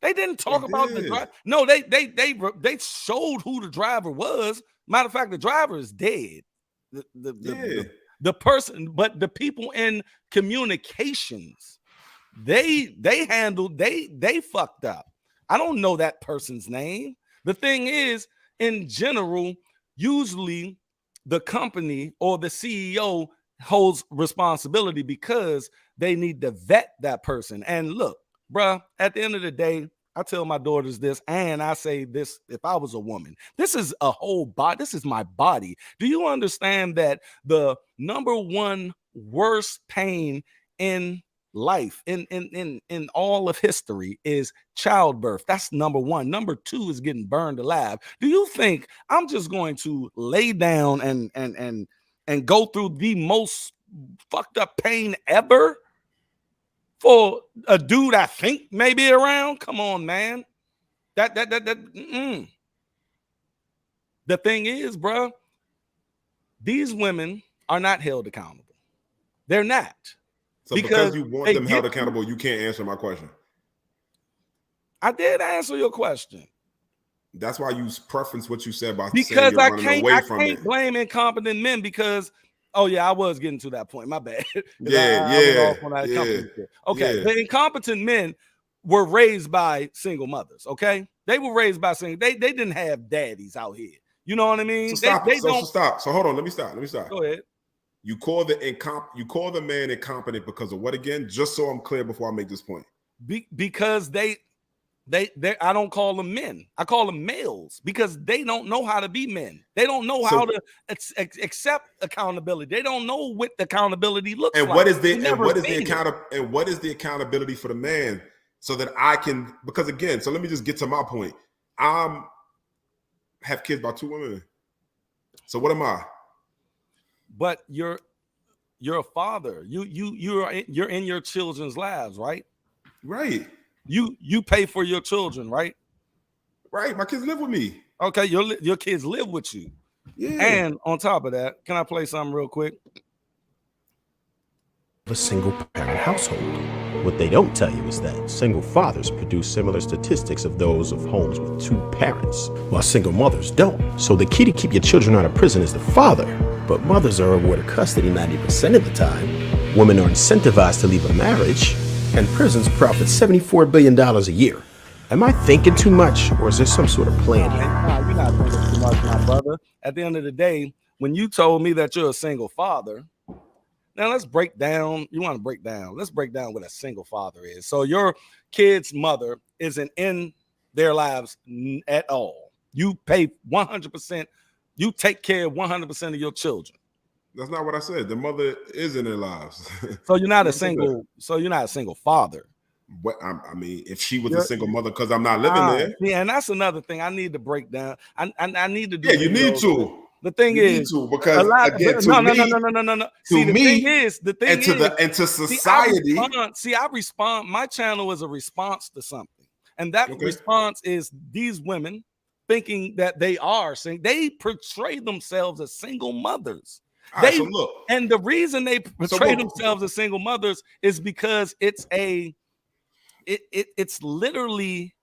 They didn't They talk about the did. driver. No, they showed who the driver was. Matter of fact, the driver is dead. Yeah. The person, but the people in communications, they handled, they fucked up. I don't know that person's name. The thing is, in general, usually the company or the CEO holds responsibility because they need to vet that person. And look, bruh, at the end of the day, I tell my daughters this, and I say this if I was a woman. This is a whole body. This is my body. Do you understand that the number one worst pain in life in all of history is childbirth? That's number one. Number two is getting burned alive. Do you think I'm just going to lay down and go through the most fucked up pain ever for a dude I think may be around? Come on, man. That The thing is, bro, these women are not held accountable. They're not. So because you want them held accountable, you can't answer my question. I did answer your question. That's why you preference what you said about saying Because you're running away from it. I can't blame incompetent men because, oh yeah, I was getting to that point. My bad. Yeah, I went off on that company shit. Okay, yeah. the incompetent men were raised by single mothers. Okay, they were raised by single. They didn't have daddies out here. You know what I mean? So stop. They don't. So stop. So hold on. Let me stop. Go ahead. You call the man incompetent because of what again? Just so I'm clear before I make this point. Because they I don't call them men. I call them males because they don't know how to be men. They don't know how to accept accountability. They don't know what accountability looks like. What is the accountability for the man so that I can, because again, so let me just get to my point. Have kids by 2 women. So what am I? But you're a father. You're in your children's lives, right? Right. You pay for your children, right? Right. My kids live with me. Okay, your kids live with you. Yeah. And on top of that, can I play something real quick? A single parent household. What they don't tell you is that single fathers produce similar statistics of those of homes with 2 parents, while single mothers don't. So the key to keep your children out of prison is the father, but mothers are awarded custody 90% of the time. Women are incentivized to leave a marriage, and prisons profit $74 billion a year. Am I thinking too much, or is there some sort of plan here? Nah, you're not thinking too much, my brother. At the end of the day, when you told me that you're a single father, now let's break down. You want to break down? Let's break down what a single father is. So your kid's mother isn't in their lives at all. You pay 100%. You take care of 100% of your children. That's not what I said. The mother is in their lives. So you're not a single. So you're not a single father. What I mean, if she was a single mother, because I'm not living there. Yeah, and that's another thing I need to break down. I need to do. Yeah, you need to. The thing is, because again, no. See, the thing is, and to society. I respond. My channel is a response to something, and that response is these women thinking that they are single. They portray themselves as single mothers. And the reason they portray themselves as single mothers is because it's literally,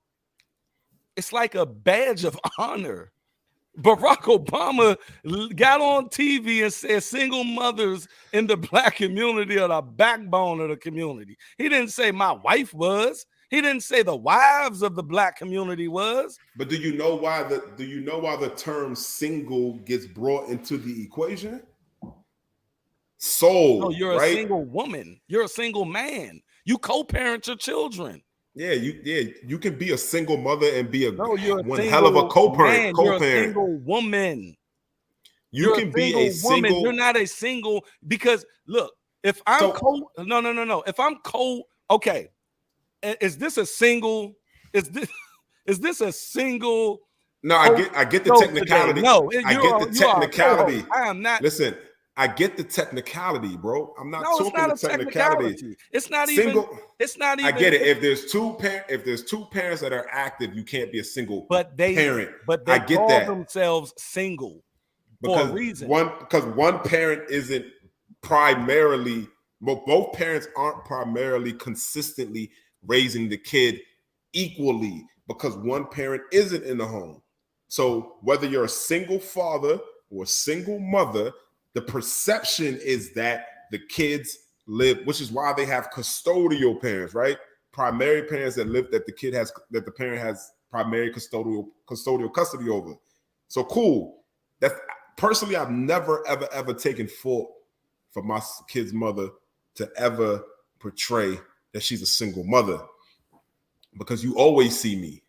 it's like a badge of honor. Barack Obama got on TV and said single mothers in the Black community are the backbone of the community. He didn't say my wife was. He didn't say the wives of the Black community was. But do you know why the term single gets brought into the equation? Soul. No, you're right? a single woman. You're a single man. You co-parent your children. You can be a single mother and be one hell of a single co-parent. man. You're a single woman. You can be a single. You're not a single, because look, if I'm no. If I'm okay, is this a single? Is this a single? No, I get the technicality. No, I get the technicality. I am not. Listen, I get the technicality, bro. I'm not talking it's not the technicality. It's not single, even. It's not even. I get it. If there's two parents that are active, you can't be a single parent. But they call themselves single for a reason. Because one parent isn't primarily. Both parents aren't primarily consistently raising the kid equally, because one parent isn't in the home. So whether you're a single father or a single mother, the perception is that the kids live, which is why they have custodial parents, right? Primary parents that the parent has primary custodial custody over. So cool. That's personally, I've never ever taken fault for my kid's mother to ever portray that she's a single mother, because you always see me,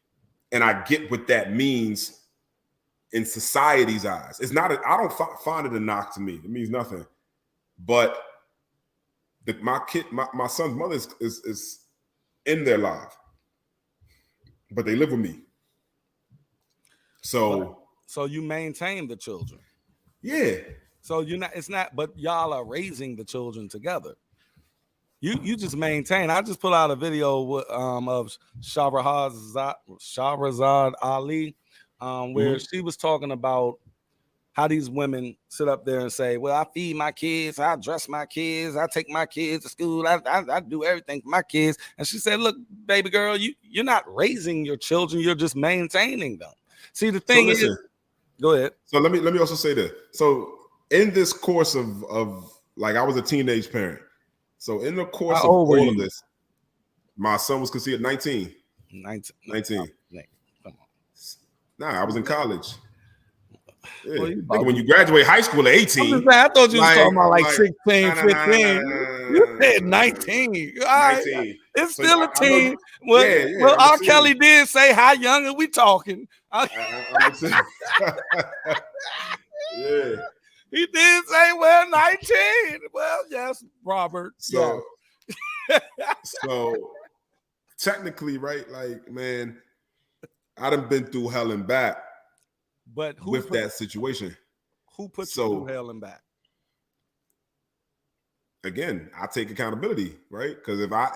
and I get what that means in society's eyes. It's not. I don't find it a knock to me. It means nothing. But my son's mother is in their life, but they live with me. So you maintain the children. Yeah. So you're not. It's not. But y'all are raising the children together. You just maintain. I just put out a video of Shahrazad Ali, where she was talking about how these women sit up there and say, well, I feed my kids, I dress my kids, I take my kids to school, I do everything for my kids. And she said, look, baby girl, you're not raising your children, you're just maintaining them. See, the thing is, go ahead. So let me also say this. So in this course of like, I was a teenage parent. So in the course of all of this, my son was considered 19. 19. Come on. Nah, I was in college. Yeah. Well, when you graduate high school at 18. I thought you was talking about like 16, 15. You said 19. All right. 19. It's still a teen. Well, R. Kelly did say, how young are we talking? Yeah. He did say, well, 19. Well, yes, Robert. So technically, right? Like, man, I done been through hell and back. But that situation. Who put you through hell and back? Again, I take accountability, right? Because if my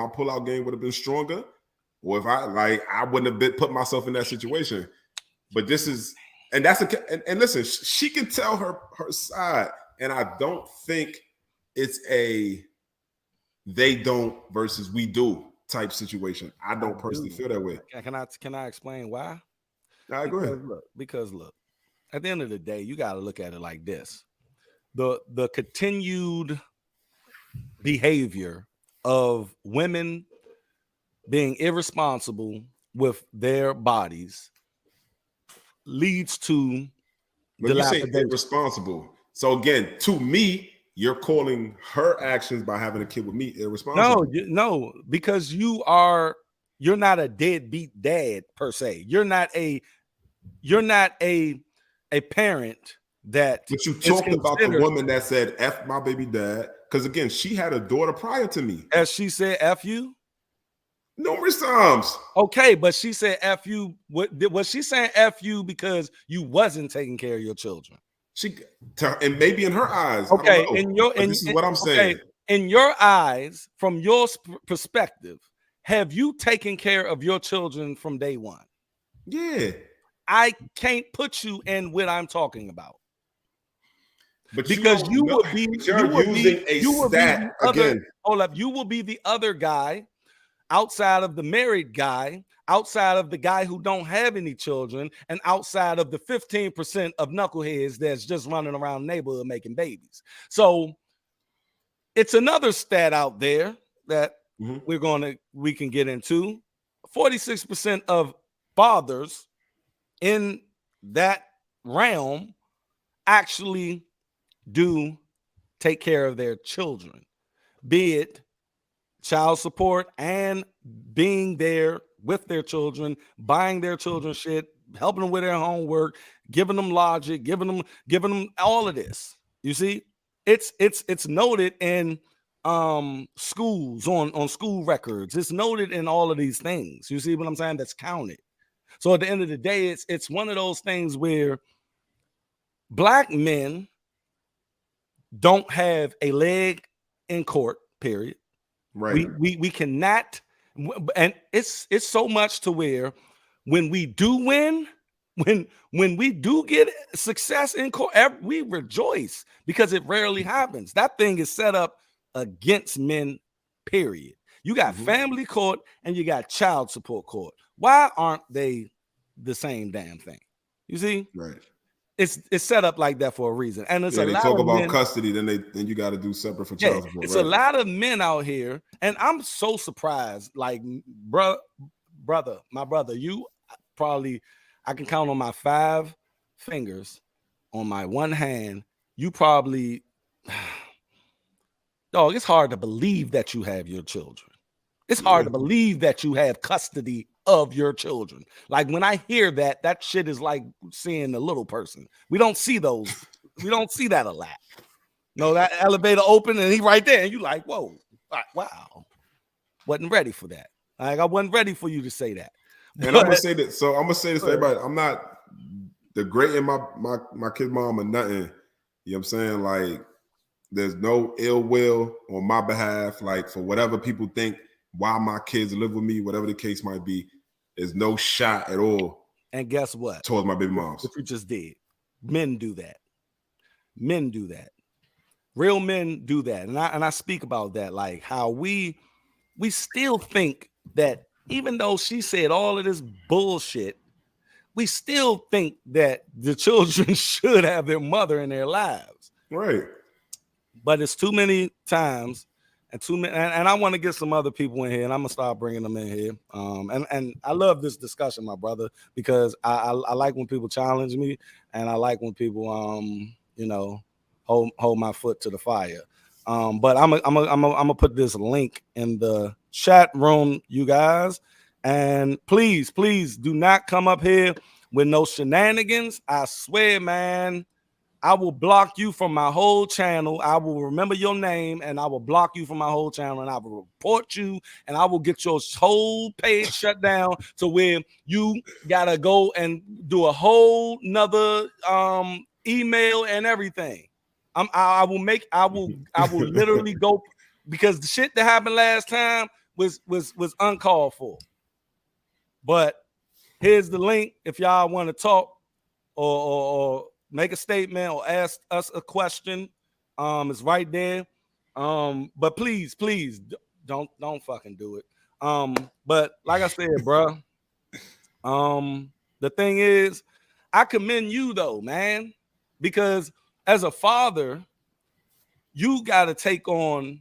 pullout game would have been stronger, or if I wouldn't have put myself in that situation. But this is. And and listen, she can tell her side, and I don't think it's a they don't versus we do type situation. I don't personally feel that way. Can I explain why? All right, go ahead. Because look, at the end of the day, you got to look at it like this: the continued behavior of women being irresponsible with their bodies leads to but you say irresponsible. So again, to me, you're calling her actions by having a kid with me irresponsible. No, because you're not a deadbeat dad per se. You're not a parent that. But you talked about the woman that said F my baby dad, because again, she had a daughter prior to me. As she said F you? Numerous times. Okay, but she said F you. Was she saying F you because you wasn't taking care of your children? And maybe in her eyes. Okay, this is what I'm saying. In your eyes, from your perspective, have you taken care of your children from day one? Yeah. I can't put you in what I'm talking about. But because you will be the other guy outside of the married guy, outside of the guy who don't have any children, and outside of the 15% of knuckleheads that's just running around the neighborhood making babies. So it's another stat out there that we can get into. 46% of fathers in that realm actually do take care of their children, be it child support and being there with their children, buying their children shit, helping them with their homework, giving them logic, giving them all of this. You see, it's noted in schools on school records. It's noted in all of these things. You see what I'm saying? That's counted. So at the end of the day, it's one of those things where black men don't have a leg in court, period. Right. We cannot, and it's so much to where when we do win, when we do get success in court, we rejoice because it rarely happens. That thing is set up against men, period. You got family court and you got child support court. Why aren't they the same damn thing? You see? Right. It's set up like that for a reason. And it's they lot talk of about men, custody, then you got to do separate for child support. It's a lot of men out here, and I'm so surprised. Like, my brother, you probably, I can count on my 5 fingers on my one hand. You probably, dog, it's hard to believe that you have your children. It's hard to believe that you have custody of your children. Like, when I hear that shit is like seeing the little person. We don't see those. We don't see that a lot. No, that elevator open and he right there, and you like, whoa, wow. Wasn't ready for that. Like, I wasn't ready for you to say that. And I'm gonna say that. So I'm gonna say this to everybody. I'm not degrading my kid's mom or nothing. You know what I'm saying? Like, there's no ill will on my behalf. Like, for whatever people think, why my kids live with me, whatever the case might be, there's no shot at all. And guess what? Towards my baby moms. What you just did. Men do that. Men do that. Real men do that. And I speak about that, like how we still think that even though she said all of this bullshit, we still think that the children should have their mother in their lives. Right. But it's too many times. And I want to get some other people in here, and I'm gonna start bringing them in here. And I love this discussion, my brother, because I like when people challenge me, and I like when people hold my foot to the fire. But I'm gonna put this link in the chat room, you guys, and please do not come up here with no shenanigans. I swear, man. I will block you from my whole channel. I will remember your name and I will block you from my whole channel, and I will report you, and I will get your whole page shut down to where you gotta go and do a whole nother email and everything. I will literally go, because the shit that happened last time was uncalled for. But here's the link if y'all want to talk or make a statement or ask us a question. It's right there. But please don't fucking do it. But like I said, bro, the thing is, I commend you though, man, because as a father, you got to take on.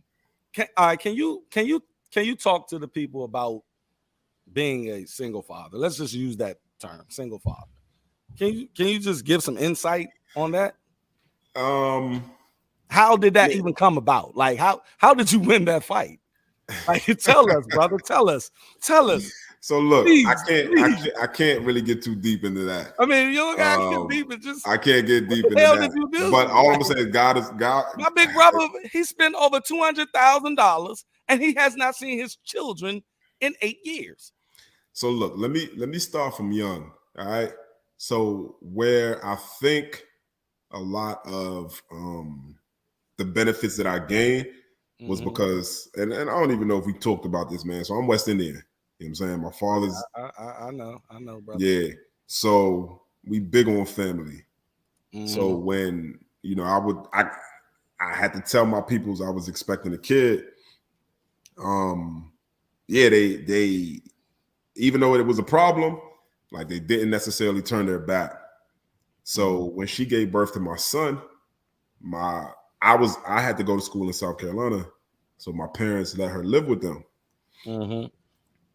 Can you talk to the people about being a single father? Let's just use that term, single father. Can you just give some insight on that? How did that even come about? Like, how did you win that fight? Like, tell us, brother. Tell us. So look, please. I can't really get too deep into that. I mean, you don't gotta get deep. It's just, I can't get deep into that. But all I'm gonna say is God is God. My big brother, he spent over $200,000 and he has not seen his children in 8 years. So look, let me start from young. All right. So where I think a lot of the benefits that I gained was because, and I don't even know if we talked about this, man. So I'm West Indian. You know what I'm saying? My father's. I know, brother. Yeah. So we big on family. So when, I had to tell my peoples I was expecting a kid. They even though it was a problem, like, they didn't necessarily turn their back. So when she gave birth to my son, I had to go to school in South Carolina. So my parents let her live with them.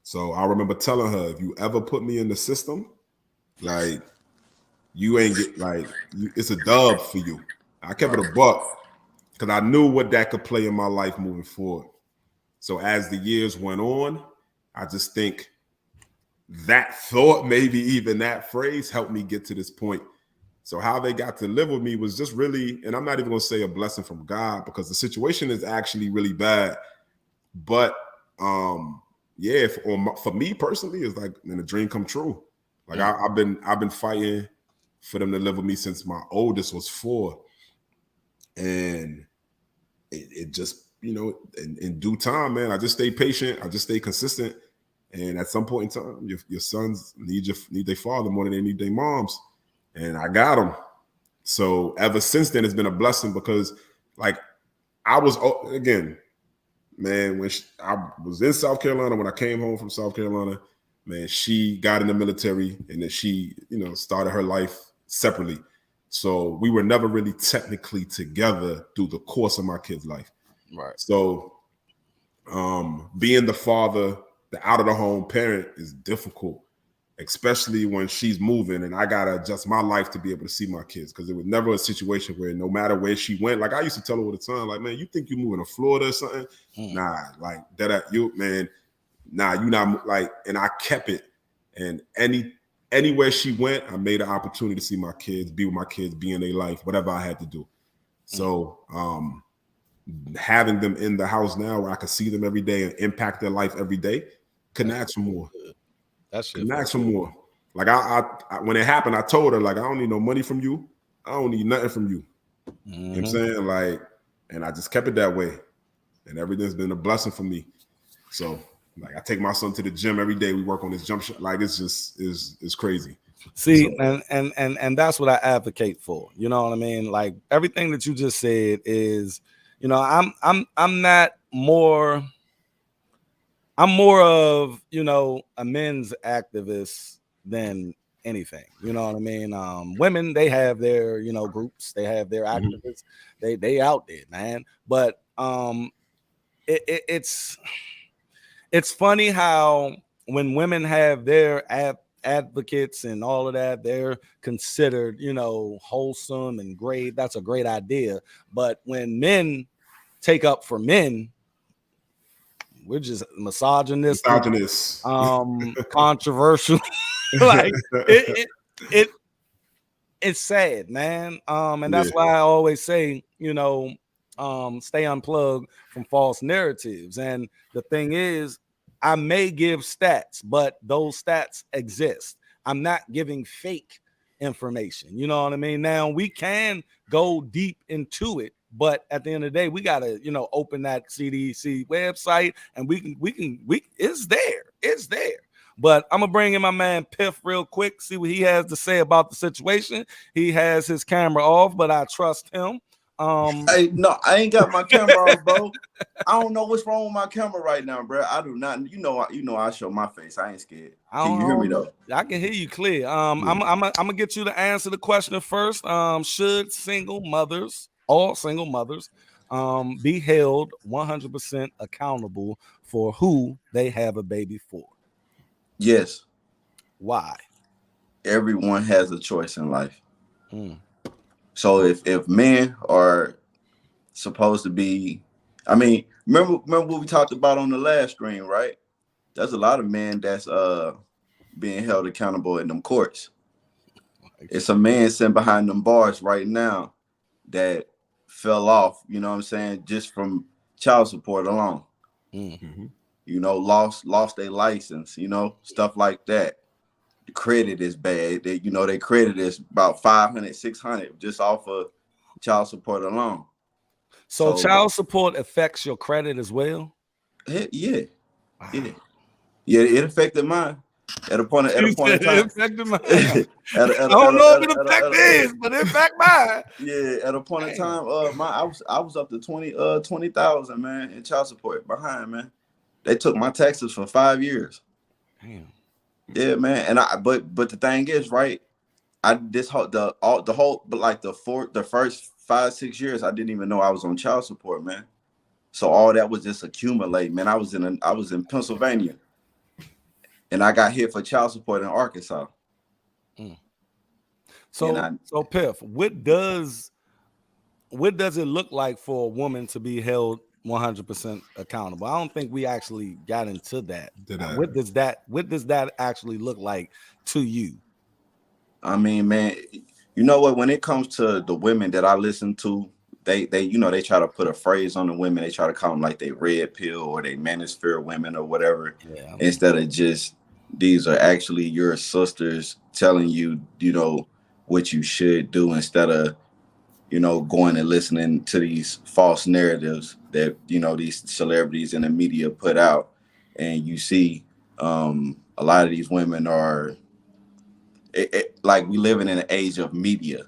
So I remember telling her, if you ever put me in the system, like, you ain't get, like, it's a dub for you. I kept it a buck because I knew what that could play in my life moving forward. So as the years went on, I just think that thought, maybe even that phrase, helped me get to this point. So how they got to live with me was just really, and I'm not even going to say a blessing from God, because the situation is actually really bad. But yeah, for me personally, it's like a dream come true. Like I've been fighting for them to live with me since my oldest was 4, and it just, you know, in due time, man, I just stay patient. I just stay consistent. And at some point in time, your sons need their father more than they need their moms. And I got them. So ever since then, it's been a blessing, because like I was, again, man, when I was in South Carolina, when I came home from South Carolina, man, she got in the military, and then she, you know, started her life separately. So we were never really technically together through the course of my kid's life. Right. So being the father, the out of the home parent, is difficult, especially when she's moving and I gotta adjust my life to be able to see my kids, because it was never a situation where no matter where she went, like I used to tell her all the time, like, man, you think you're moving to Florida or something? Nah, like that, you, man, nah, you not, like, and I kept it. And anywhere she went, I made an opportunity to see my kids, be with my kids, be in their life, whatever I had to do. So having them in the house now where I can see them every day and impact their life every day, couldn't ask for more. Couldn't ask for more. Like I when it happened, I told her, like, I don't need no money from you. I don't need nothing from you. You know what I'm saying? Like, and I just kept it that way. And everything's been a blessing for me. So like I take my son to the gym every day. We work on this jump shot. Like it's just is crazy. See, so, and that's what I advocate for. You know what I mean? Like everything that you just said is, you know, I'm not more. I'm more of, you know, a men's activist than anything. You know what I mean? Women, they have their, you know, groups, they have their activists, they out there, man. But it's funny how when women have their advocates and all of that, they're considered, you know, wholesome and great. That's a great idea. But when men take up for men, we're just misogynist, controversial. Like it's sad, man. And that's why I always say, you know, stay unplugged from false narratives. And the thing is, I may give stats, but those stats exist. I'm not giving fake information. You know what I mean? Now we can go deep into it, but at the end of the day, we gotta, you know, open that CDC website, and we it's there. But I'm gonna bring in my man Piff real quick, see what he has to say about the situation. He has his camera off, but I trust him. Hey, no, I ain't got my camera off, bro. I don't know what's wrong with my camera right now, bro. I do not. You know, I show my face. I ain't scared. Can you hear me though? I can hear you clear. I'm gonna get you to answer the question first. Should single mothers, all single mothers, be held 100% accountable for who they have a baby for? Yes. Why? Everyone has a choice in life. So if men are supposed to be, I mean, remember what we talked about on the last stream, right? There's a lot of men that's being held accountable in them courts. It's a man sitting behind them bars right now that fell off, you know what I'm saying, just from child support alone. You know, lost their license, you know, stuff like that. The credit is bad. Their credit is about 500, 600 just off of child support alone. So child support affects your credit as well? Yeah. Wow. Yeah, it affected mine at a point in time. It affected mine. I don't know if it affected his, but it affected mine. Yeah, at a point in time, I was up to 20,000, man, in child support behind, man. They took my taxes for 5 years. Damn. Yeah, man. And but the thing is, right? The first 5-6 years, I didn't even know I was on child support, man. So all that was just accumulating, man. I was in Pennsylvania, and I got hit for child support in Arkansas. So Piff, what does it look like for a woman to be held 100% accountable. I don't think we actually got into that. Did I? What does that actually look like to you? I mean, man, you know what? When it comes to the women that I listen to, they they try to put a phrase on the women. They try to call them like they red pill or they manosphere women or whatever, Yeah. instead of just these are actually your sisters telling you, what you should do, instead of going and listening to these false narratives that these celebrities and the media put out. And you see, a lot of these women are like, we living in an age of media,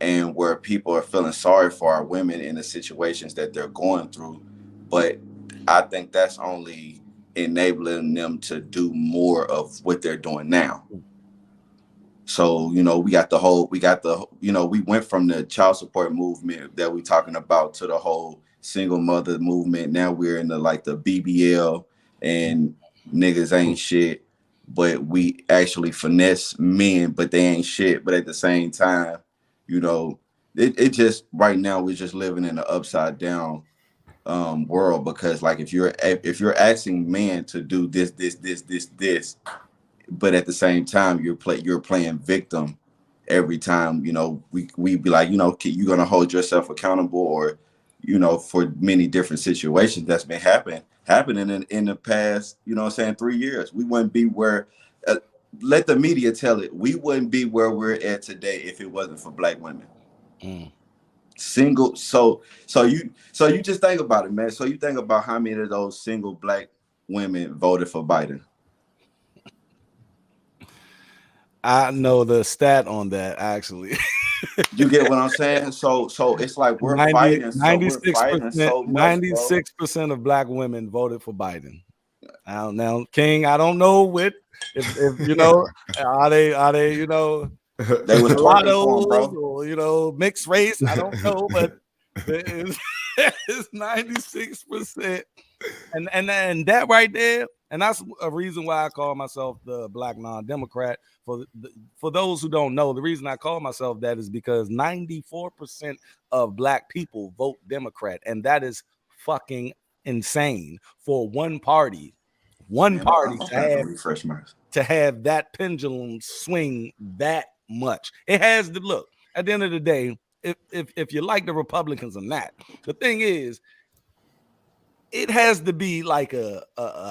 and where people are feeling sorry for our women in the situations that they're going through. But I think that's only enabling them to do more of what they're doing now. So, we went from the child support movement that we're talking about to the whole single mother movement. Now we're in the BBL, and niggas ain't shit, but we actually finesse men, but they ain't shit. But at the same time, it just, right now we're just living in an upside down world, because like, if you're asking men to do this, but at the same time you're playing victim every time, we be like, you're gonna hold yourself accountable, or for many different situations that's been happening in the past, 3 years. We wouldn't be where, let the media tell it, we wouldn't be where we're at today if it wasn't for Black women. Single, so you just think about it, man. So you think about how many of those single Black women voted for Biden. I know the stat on that, actually. You get what I'm saying? So it's like we're fighting. So we're fighting so much, bro. 96% of Black women voted for Biden. Now, King, I don't know what if are they they was twerking for him, bro, or mixed race. I don't know, but it's 96%, and that right there. And that's a reason why I call myself the Black non-Democrat. For those who don't know, the reason I call myself that is because 94% of Black people vote Democrat, and that is fucking insane for one party to have that pendulum swing that much. It has to look. At the end of the day, if you like the Republicans or not, the thing is, it has to be like a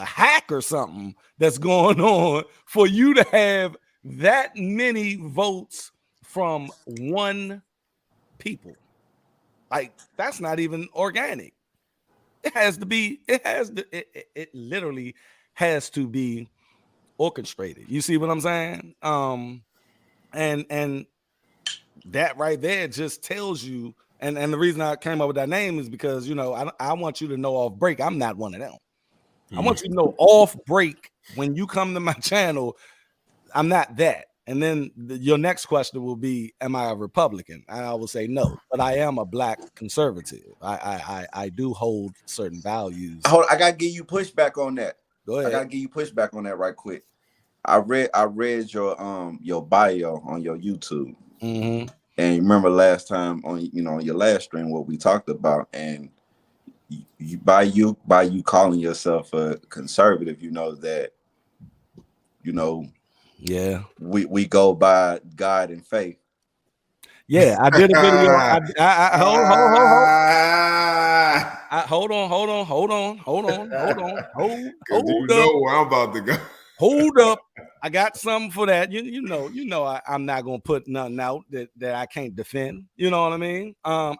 hack or something that's going on for you to have that many votes from one people. Like, that's not even organic. It literally has to be orchestrated. You see what I'm saying? And that right there just tells you. And the reason I came up with that name is because, I want you to know off break, I'm not one of them. I want you to know off break, when you come to my channel, I'm not that. And then your next question will be, am I a Republican? And I will say no, but I am a Black conservative. I do hold certain values. I gotta give you pushback on that. Go ahead. I gotta give you pushback on that right quick. I read your bio on your YouTube. Mm-hmm. And you remember last time on your last stream what we talked about, and by you calling yourself a conservative, that yeah, we go by God and faith. Yeah, I did a video. Hold on. You know where I'm about to go. Hold up. I got something for that. I'm not gonna put nothing out that I can't defend. You know what I mean? I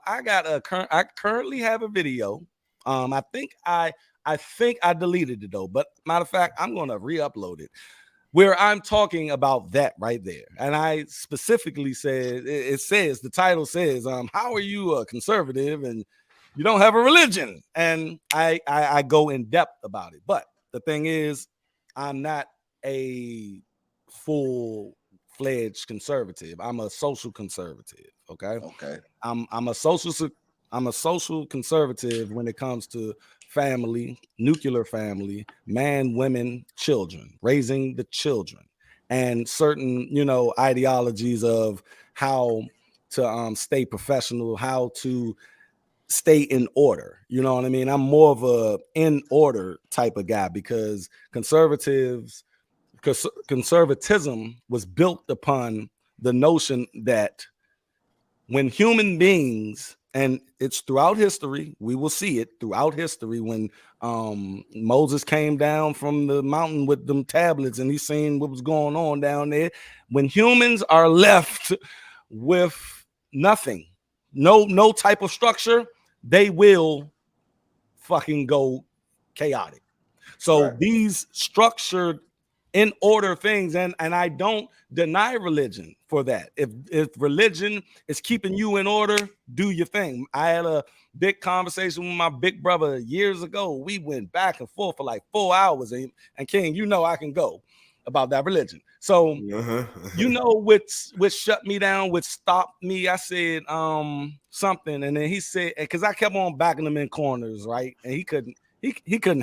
currently have a video. I think I deleted it though. But matter of fact, I'm gonna re-upload it, where I'm talking about that right there. And I specifically said, the title says, how are you a conservative and you don't have a religion? And I go in depth about it. But the thing is, I'm not a full-fledged conservative. I'm a social conservative. Okay. I'm a social conservative when it comes to family, nuclear family, man, women, children, raising the children, and certain, ideologies of how to stay professional, how to stay in order. You know what I mean? I'm more of a in order type of guy because conservatism was built upon the notion that when human beings, and it's throughout history, we will see it throughout history, when Moses came down from the mountain with them tablets and he seen what was going on down there. When humans are left with nothing, no type of structure, they will fucking go chaotic. So these structured in order things, and I don't deny religion for that. If religion is keeping you in order, do your thing. I had a big conversation with my big brother years ago. We went back and forth for like 4 hours, and King, you know I can go about that religion. So you know which shut me down, which stopped me. I said something, and then he said, because I kept on backing him in corners, right? And he couldn't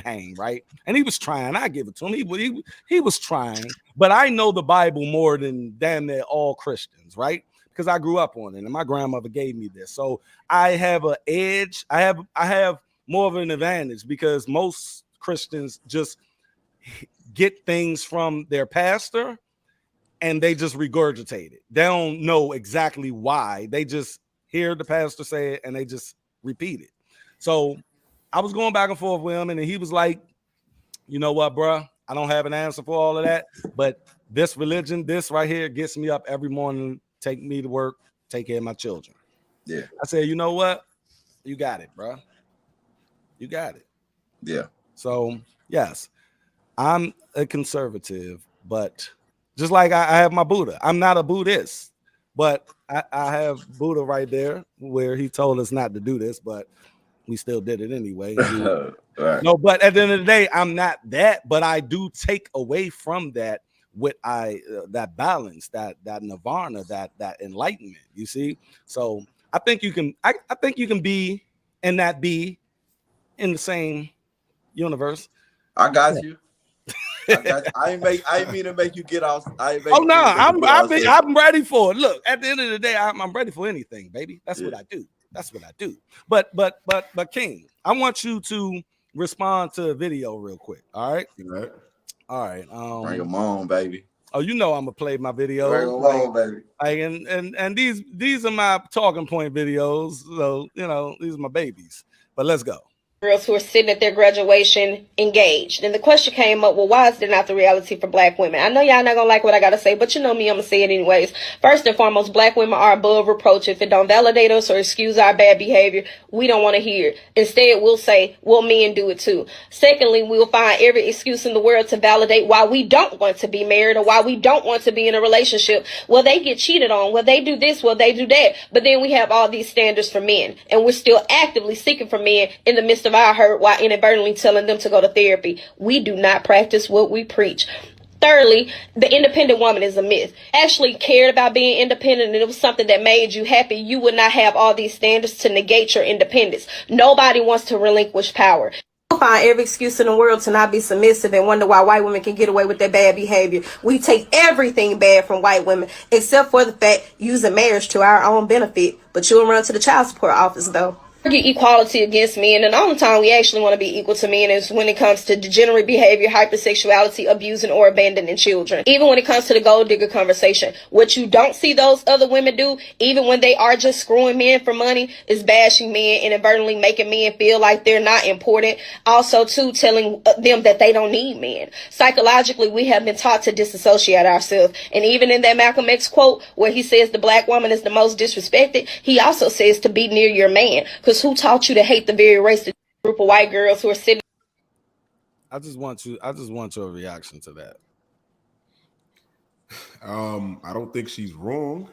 hang, right? And he was trying. I give it to him. He was trying, but I know the Bible more than damn near all Christians, right? Because I grew up on it, and my grandmother gave me this. So I have an edge. I have more of an advantage because most Christians just get things from their pastor and they just regurgitate it. They don't know exactly why. They just hear the pastor say it and they just repeat it. So I was going back and forth with him, and he was like, you know what, bro? I don't have an answer for all of that, but this religion, this right here, gets me up every morning, take me to work, take care of my children. Yeah. I said, you know what? You got it, bro. You got it. Yeah. So, yes, I'm a conservative, but just like I have my Buddha. I'm not a Buddhist, but I have Buddha right there where he told us not to do this, but we still did it anyway. Right. No, but at the end of the day, I'm not that, but I do take away from that what that balance, that nirvana, that enlightenment. You see, so I think you can. I think you can be and that be in the same universe. I got you. I ain't mean to make you get off. Oh no, I'm ready for it. Look, at the end of the day, I'm ready for anything, baby. That's what I do. That's what I do. But King, I want you to respond to a video real quick. All right. All right. Bring them on, baby. Oh, you know I'm gonna play my videos. Bring them on, baby. Like, and these are my talking point videos. So you know these are my babies. But let's go. Girls who are sitting at their graduation engaged. And the question came up, well, why is there not the reality for black women? I know y'all not gonna like what I gotta say, but you know me, I'm gonna say it anyways. First and foremost, black women are above reproach. If it don't validate us or excuse our bad behavior, we don't want to hear it. Instead, we'll say, well, men do it too. Secondly, we'll find every excuse in the world to validate why we don't want to be married or why we don't want to be in a relationship. Well, they get cheated on. Well, they do this. Well, they do that. But then we have all these standards for men, and we're still actively seeking for men in the midst of our hurt while inadvertently telling them to go to therapy. We do not practice what we preach. Thirdly, the independent woman is a myth. Actually cared about being independent and it was something that made you happy, you would not have all these standards to negate your independence. Nobody wants to relinquish power. You'll find every excuse in the world to not be submissive and wonder why white women can get away with their bad behavior. We take everything bad from white women, except for the fact using marriage to our own benefit. But you'll run to the child support office though. Equality against men, and the only time we actually want to be equal to men is when it comes to degenerate behavior, hypersexuality, abusing or abandoning children. Even when it comes to the gold digger conversation, what you don't see those other women do, even when they are just screwing men for money, is bashing men, inadvertently making men feel like they're not important. Also too, telling them that they don't need men. Psychologically, we have been taught to disassociate ourselves, and even in that Malcolm X quote where he says the black woman is the most disrespected, he also says to be near your man. Who taught you to hate the very race, the group of white girls who are sitting? I just want your reaction to that. I don't think she's wrong.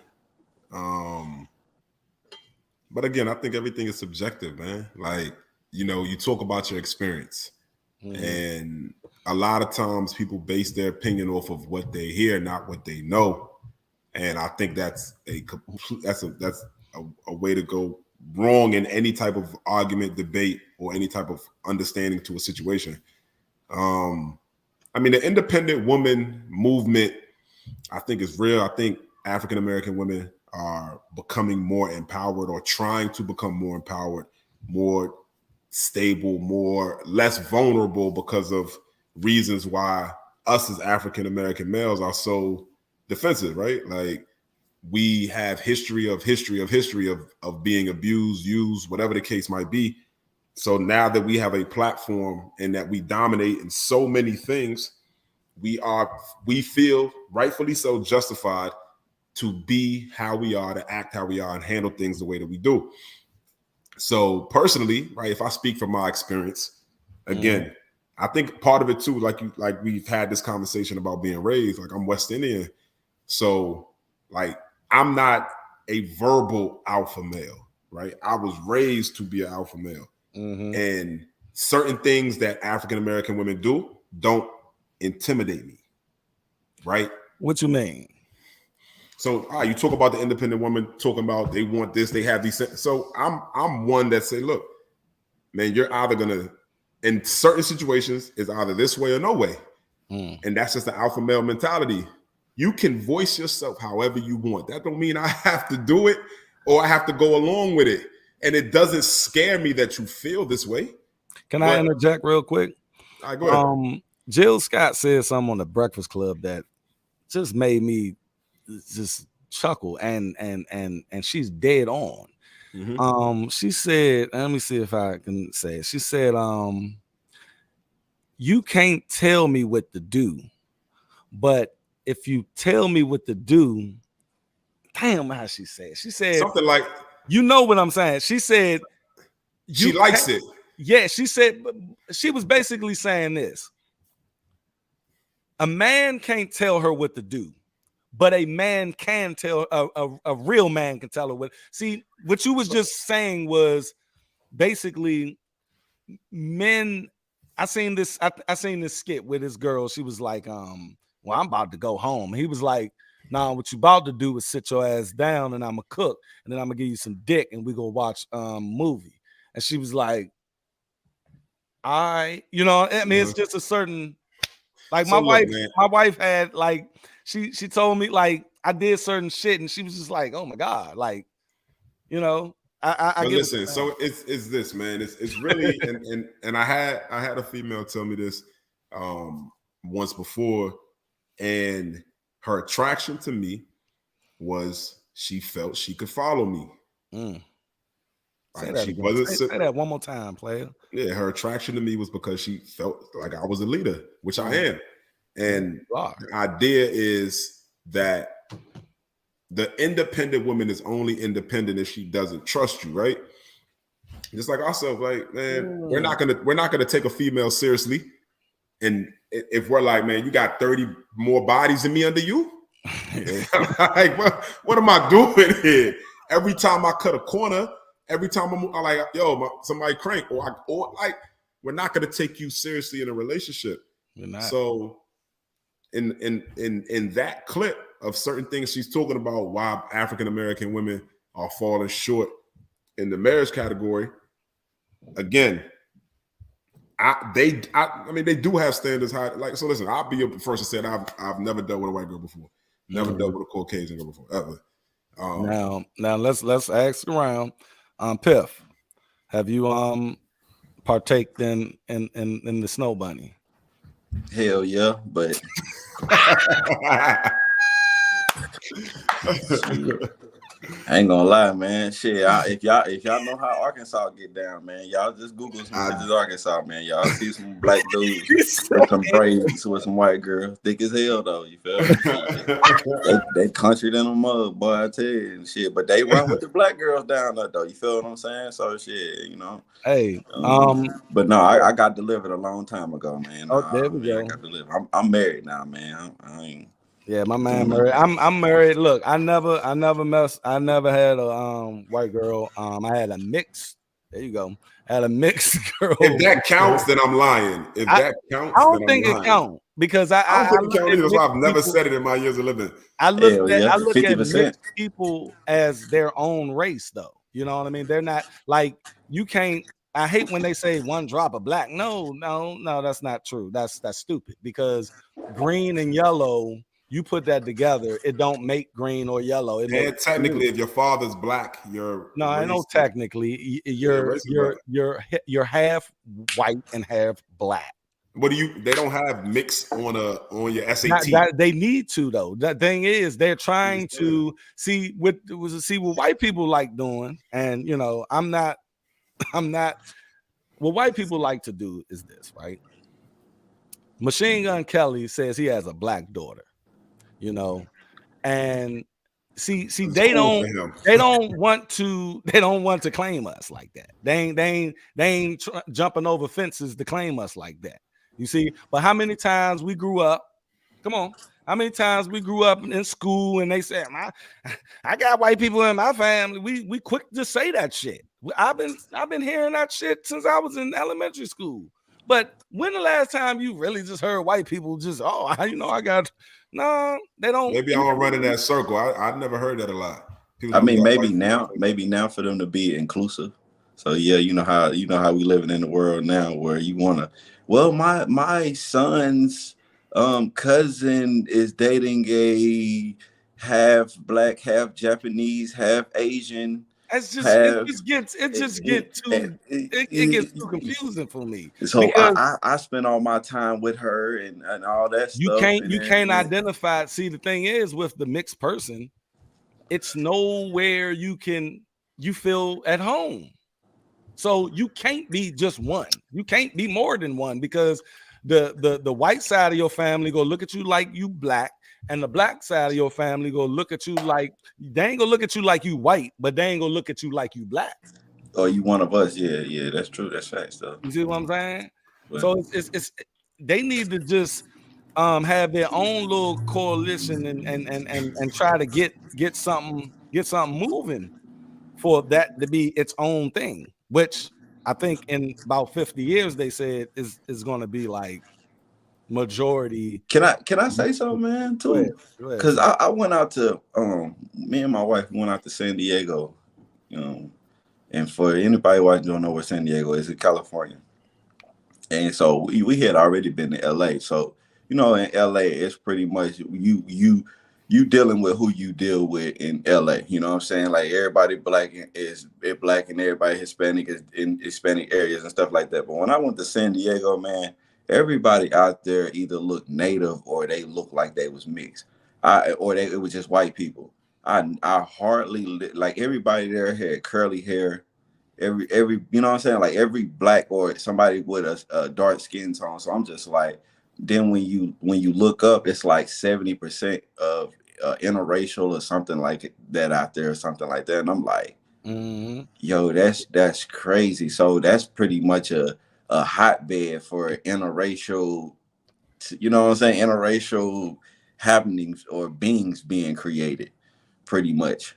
But again, I think everything is subjective, man. Like, you know, you talk about your experience, and a lot of times people base their opinion off of what they hear, not what they know. And I think that's a way to go wrong in any type of argument, debate, or any type of understanding to a situation. I mean, the independent woman movement, I think, is real. I think African American women are becoming more empowered or trying to become more empowered more stable, less vulnerable because of reasons why us as African American males are so defensive, right? Like we have history of being abused, used, whatever the case might be. So now that we have a platform and that we dominate in so many things, we feel rightfully so justified to be how we are, to act how we are, and handle things the way that we do. So personally, right, if I speak from my experience, again, I think part of it too, like we've had this conversation about being raised, like I'm West Indian. So like I'm not a verbal alpha male, right? I was raised to be an alpha male. And certain things that African American women do don't intimidate me, right? What you mean? So you talk about the independent woman talking about they want this, they have these. So I'm one that say, look, man, you're either gonna, in certain situations, it's either this way or no way. And that's just the alpha male mentality. You can voice yourself however you want. That don't mean I have to do it or I have to go along with it. And it doesn't scare me that you feel this way. Can I interject real quick? All right, go ahead. Jill Scott said something on the Breakfast Club that just made me just chuckle, and she's dead on. She said, let me see if I can say it. She said, you can't tell me what to do, but if you tell me what to do, damn how she said. She said something like, you know what I'm saying. She said she likes it. Yeah, she said, she was basically saying this. A man can't tell her what to do, but a man can tell, a real man can tell her what. See, what you was just saying was basically men. I seen this skit with this girl. She was like, well, I'm about to go home. He was like, nah, what you about to do is sit your ass down and I'm gonna cook and then I'm gonna give you some dick and we go watch movie. And she was like, I mean, it's just a certain, like, my wife had, like, she told me, like, I did certain shit and she was just like, oh my God, like, I get listen, so it's this, man. It's really and I had a female tell me this once before, and her attraction to me was she felt she could follow me. Say that one more time, player. Yeah, her attraction to me was because she felt like I was a leader, which I am. And the idea is that the independent woman is only independent if she doesn't trust you, right? Just like ourselves, like, man, we're not gonna take a female seriously. And if we're like, man, you got 30 more bodies than me under you, like, what am I doing here? Every time I cut a corner, every time I'm like, yo, somebody crank, or like, we're not gonna take you seriously in a relationship. So in that clip of certain things she's talking about why African American women are falling short in the marriage category, again, I mean, they do have standards high. Like, so listen, I'll be the first to say I've never dealt with a white girl before, never dealt with a Caucasian girl before, ever. Now let's ask around. Piff, have you partaked in the snow bunny? Hell yeah, but I ain't gonna lie, man. Shit, if y'all know how Arkansas get down, man, y'all just Google some bitches Arkansas, man. Y'all see some black dudes with some braids with some white girls, thick as hell though. You feel me? they country than a mug, boy. I tell you, and shit. But they run with the black girls down there, though. You feel what I'm saying? So shit, Hey, but no, I got delivered a long time ago, man. There we go. I got delivered. I'm married now, man. I ain't. Yeah, my man married. I'm married. Look, I never had a white girl. I had a mixed. There you go. I had a mixed girl. If that counts, then I'm lying. If that counts, I don't think it counts because I don't think it counts either. So I've never said it in my years of living. I look at mixed people as their own race, though. You know what I mean? They're not like, you can't. I hate when they say one drop of black. No, that's not true. That's stupid, because green and yellow you put that together, it don't make green or yellow. It And makes technically, blue. if your father's black, your No, I know race, technically yeah, race is black. you're half white and half black. What do you? They don't have mix on your Not SAT. that they need to though. The thing is, they're trying to see what white people like doing, and you know, I'm not. What white people like to do is this, right? Machine Gun Kelly says he has a black daughter, you know, and see, It's they cool for him. don't want to claim us like that. They ain't jumping over fences to claim us like that. You see, but how many times we grew up? Come on, how many times we grew up in school and they said, I got white people in my family. We quick to say that shit. I've been hearing that shit since I was in elementary school. But when the last time you really just heard white people just, I got, no, they don't. Maybe I don't run in that circle. I never heard that a lot. People I don't mean, got maybe now for them to be inclusive. So yeah, you know how we living in the world now where you wanna, well, my son's cousin is dating a half black, half Japanese, half Asian. It's just Have it gets too confusing for me. So Because I spend all my time with her and all that stuff. You can't identify. See, the thing is with the mixed person, it's nowhere you feel at home. So you can't be just one. You can't be more than one because the white side of your family go look at you like you black, and the black side of your family go look at you like they ain't gonna look at you like you white, but they ain't gonna look at you like you black. Oh, you one of us? Yeah, that's true. That's facts, though. You see what I'm saying? But, so it's they need to just have their own little coalition and try to get something moving for that to be its own thing, which I think in about 50 years they said is going to be like majority. Can I say something, man? Too, because I went out to me and my wife went out to San Diego, and for anybody who don't know where San Diego is, in California, and so we had already been to LA. So in LA, it's pretty much you dealing with who you deal with in LA. You know what I'm saying? Like everybody black is black and everybody Hispanic is in Hispanic areas and stuff like that. But when I went to San Diego, man, everybody out there either looked native or they looked like they was mixed. It was just white people. I hardly like everybody there had curly hair. Every you know what I'm saying? Like every black or somebody with a dark skin tone. So I'm just like, then when you look up, it's like 70% of interracial or something like that out there or something like that. And I'm like, yo, that's crazy. So that's pretty much a hotbed for interracial, you know what I'm saying? Interracial happenings or beings being created, pretty much.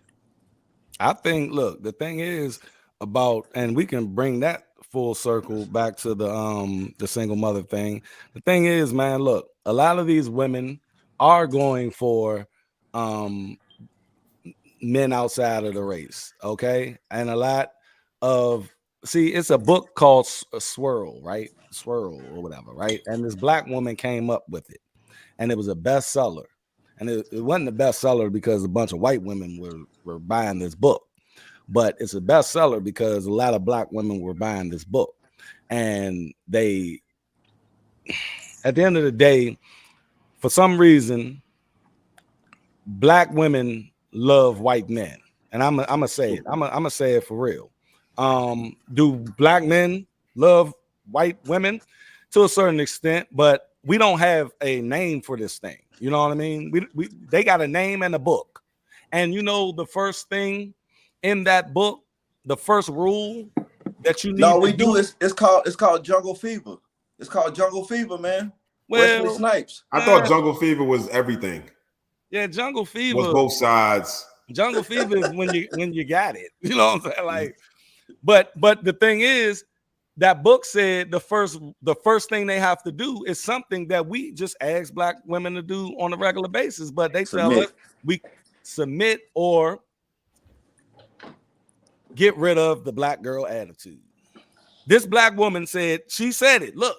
I think, look, the thing is about, and we can bring that full circle back to the single mother thing. The thing is, man, look, a lot of these women are going for men outside of the race, okay? And a lot of it's a book called Swirl, right? Swirl or whatever, right? And this black woman came up with it, and it was a bestseller. And it wasn't a bestseller because a bunch of white women were buying this book, but it's a bestseller because a lot of black women were buying this book. And they, at the end of the day, for some reason, black women love white men. And I'm gonna say it. I'm gonna say it for real. Do black men love white women? To a certain extent, but we don't have a name for this thing. You know what I mean? They got a name and a book. And the first thing in that book, the first rule that you need. No, we do. It's called Jungle Fever. It's called Jungle Fever, man. Well, Wesley Snipes. I thought Jungle Fever was everything. Yeah, Jungle Fever was both sides. Jungle Fever is when you got it. You know what I'm saying? Like, but the thing is, that book said the first thing they have to do is something that we just ask black women to do on a regular basis. But they tell us we submit or get rid of the black girl attitude. This black woman she said it. Look,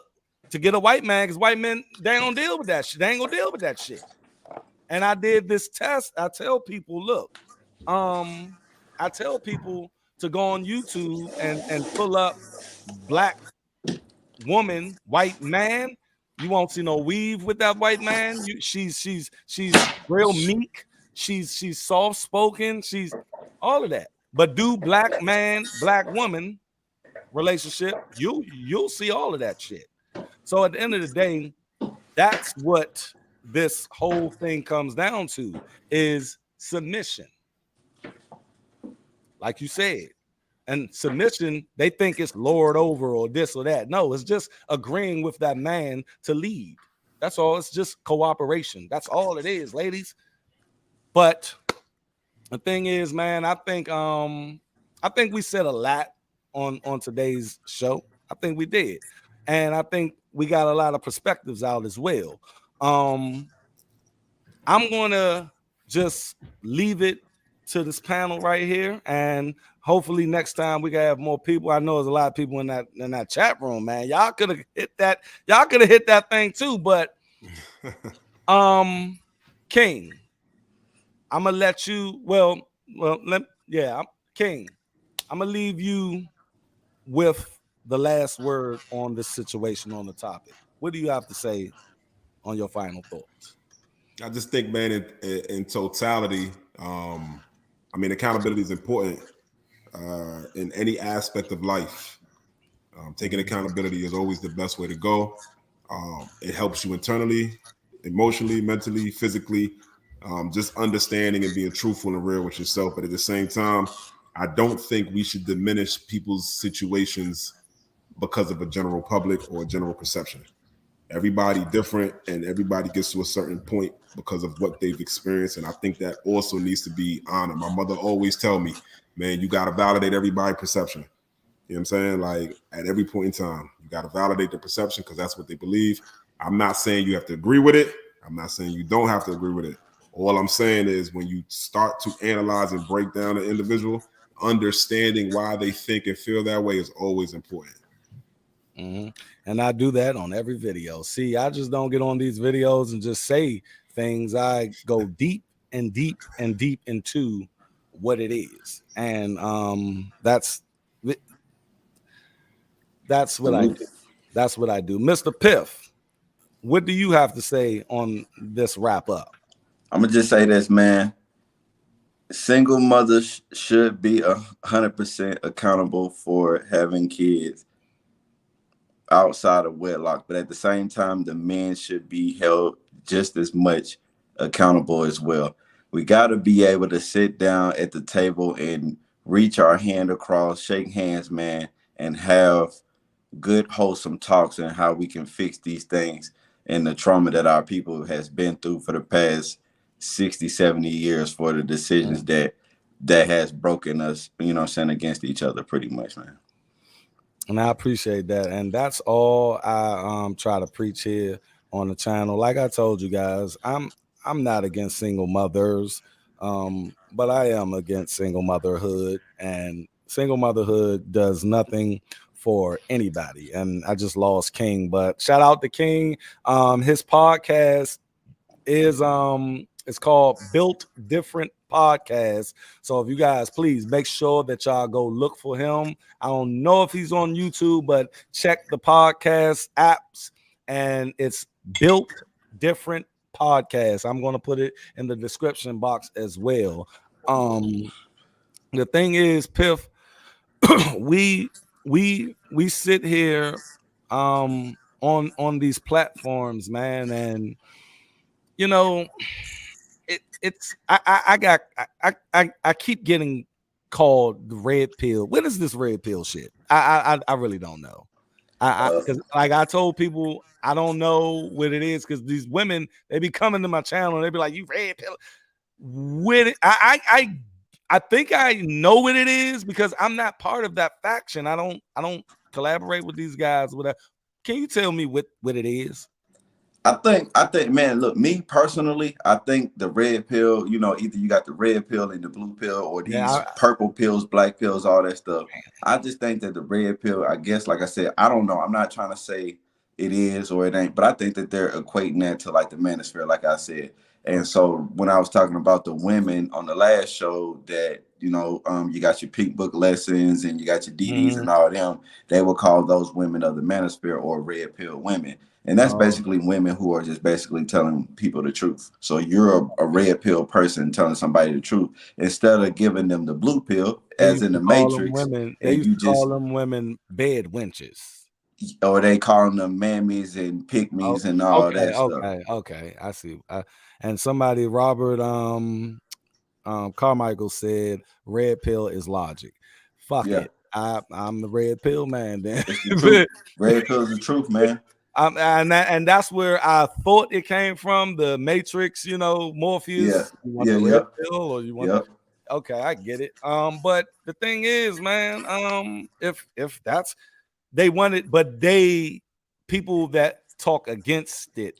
to get a white man, because white men, they don't deal with that shit. They ain't gonna deal with that shit. And I did this test. I tell people, look, I tell people to go on YouTube and pull up black woman, white man. You won't see no weave with that white man. She's real meek. She's soft spoken. She's all of that. But do black man, black woman relationship, you'll see all of that shit. So at the end of the day, that's what this whole thing comes down to is submission. Like you said. And submission, they think it's lord over or this or that. No, it's just agreeing with that man to lead. That's all. It's just cooperation. That's all it is, ladies. But the thing is, man, I think we said a lot on today's show. I think we did. And I think we got a lot of perspectives out as well. I'm gonna just leave it to this panel right here, and hopefully next time we can have more people. I know there's a lot of people in that chat room, man. Y'all could have hit that. Y'all could have hit that thing too, but King, I'm gonna let you. King, I'm gonna leave you with the last word on this situation, on the topic. What do you have to say on your final thoughts? I just think, man, in totality, I mean, accountability is important in any aspect of life. Taking accountability is always the best way to go. It helps you internally, emotionally, mentally, physically, just understanding and being truthful and real with yourself. But at the same time, I don't think we should diminish people's situations because of a general public or a general perception. Everybody different, and everybody gets to a certain point because of what they've experienced. And I think that also needs to be honored. My mother always tell me, man, you got to validate everybody's perception. You know what I'm saying? Like at every point in time, you got to validate the perception because that's what they believe. I'm not saying you have to agree with it. I'm not saying you don't have to agree with it. All I'm saying is when you start to analyze and break down an individual, understanding why they think and feel that way is always important. Mm-hmm. And I do that on every video. See, I just don't get on these videos and just say things. I go deep and deep and deep into what it is. And that's what I do. That's what I do. Mr. Piff, what do you have to say on this wrap up? I'm gonna just say this, man. Single mothers should be 100% accountable for having kids outside of wedlock, but at the same time, the men should be held just as much accountable as well. We got to be able to sit down at the table and reach our hand across, shake hands, man, and have good, wholesome talks on how we can fix these things and the trauma that our people has been through for the past 60, 70 years for the decisions that has broken us, you know what I'm saying, against each other pretty much, man. And I appreciate that. And that's all I try to preach here on the channel. Like I told you guys, I'm not against single mothers, but I am against single motherhood. And single motherhood does nothing for anybody. And I just lost King, but shout out to King. His podcast is it's called Built Different Podcast. So if you guys please make sure that y'all go look for him. I don't know if he's on YouTube, but check the podcast apps, and it's Built Different Podcast. I'm going to put it in the description box as well. The thing is, Piff, we sit here on these platforms, man, and you know, I keep getting called the red pill. What is this red pill shit? I really don't know. Because like I told people, I don't know what it is, because these women, they be coming to my channel and they be like, you red pill. With it, I think I know what it is because I'm not part of that faction. I don't collaborate with these guys. Can you tell me what it is? I think, man, look, me personally, I think the red pill, you know, either you got the red pill and the blue pill, or these purple pills, black pills, all that stuff. I just think that the red pill, I guess, like I said, I don't know. I'm not trying to say it is or it ain't, but I think that they're equating that to like the manosphere, like I said. And so when I was talking about the women on the last show that, you got your pink book lessons and you got your DDs and all them, they will call those women of the manosphere or red pill women. And that's basically women who are just basically telling people the truth. So you're a red pill person telling somebody the truth instead of giving them the blue pill, as in the Matrix. They used to call them women bed wenches. Or they calling them mammies and pygmies and all that stuff. Okay, I see. And somebody, Robert Carmichael, said red pill is logic. Fuck it. I'm the red pill man. Then it's the truth. Red pill is the truth, man. And that's where I thought it came from. The Matrix, Morpheus. Yeah. You want the red pill, or you want? Okay, I get it. But the thing is, man, if that's they want it, but people that talk against it,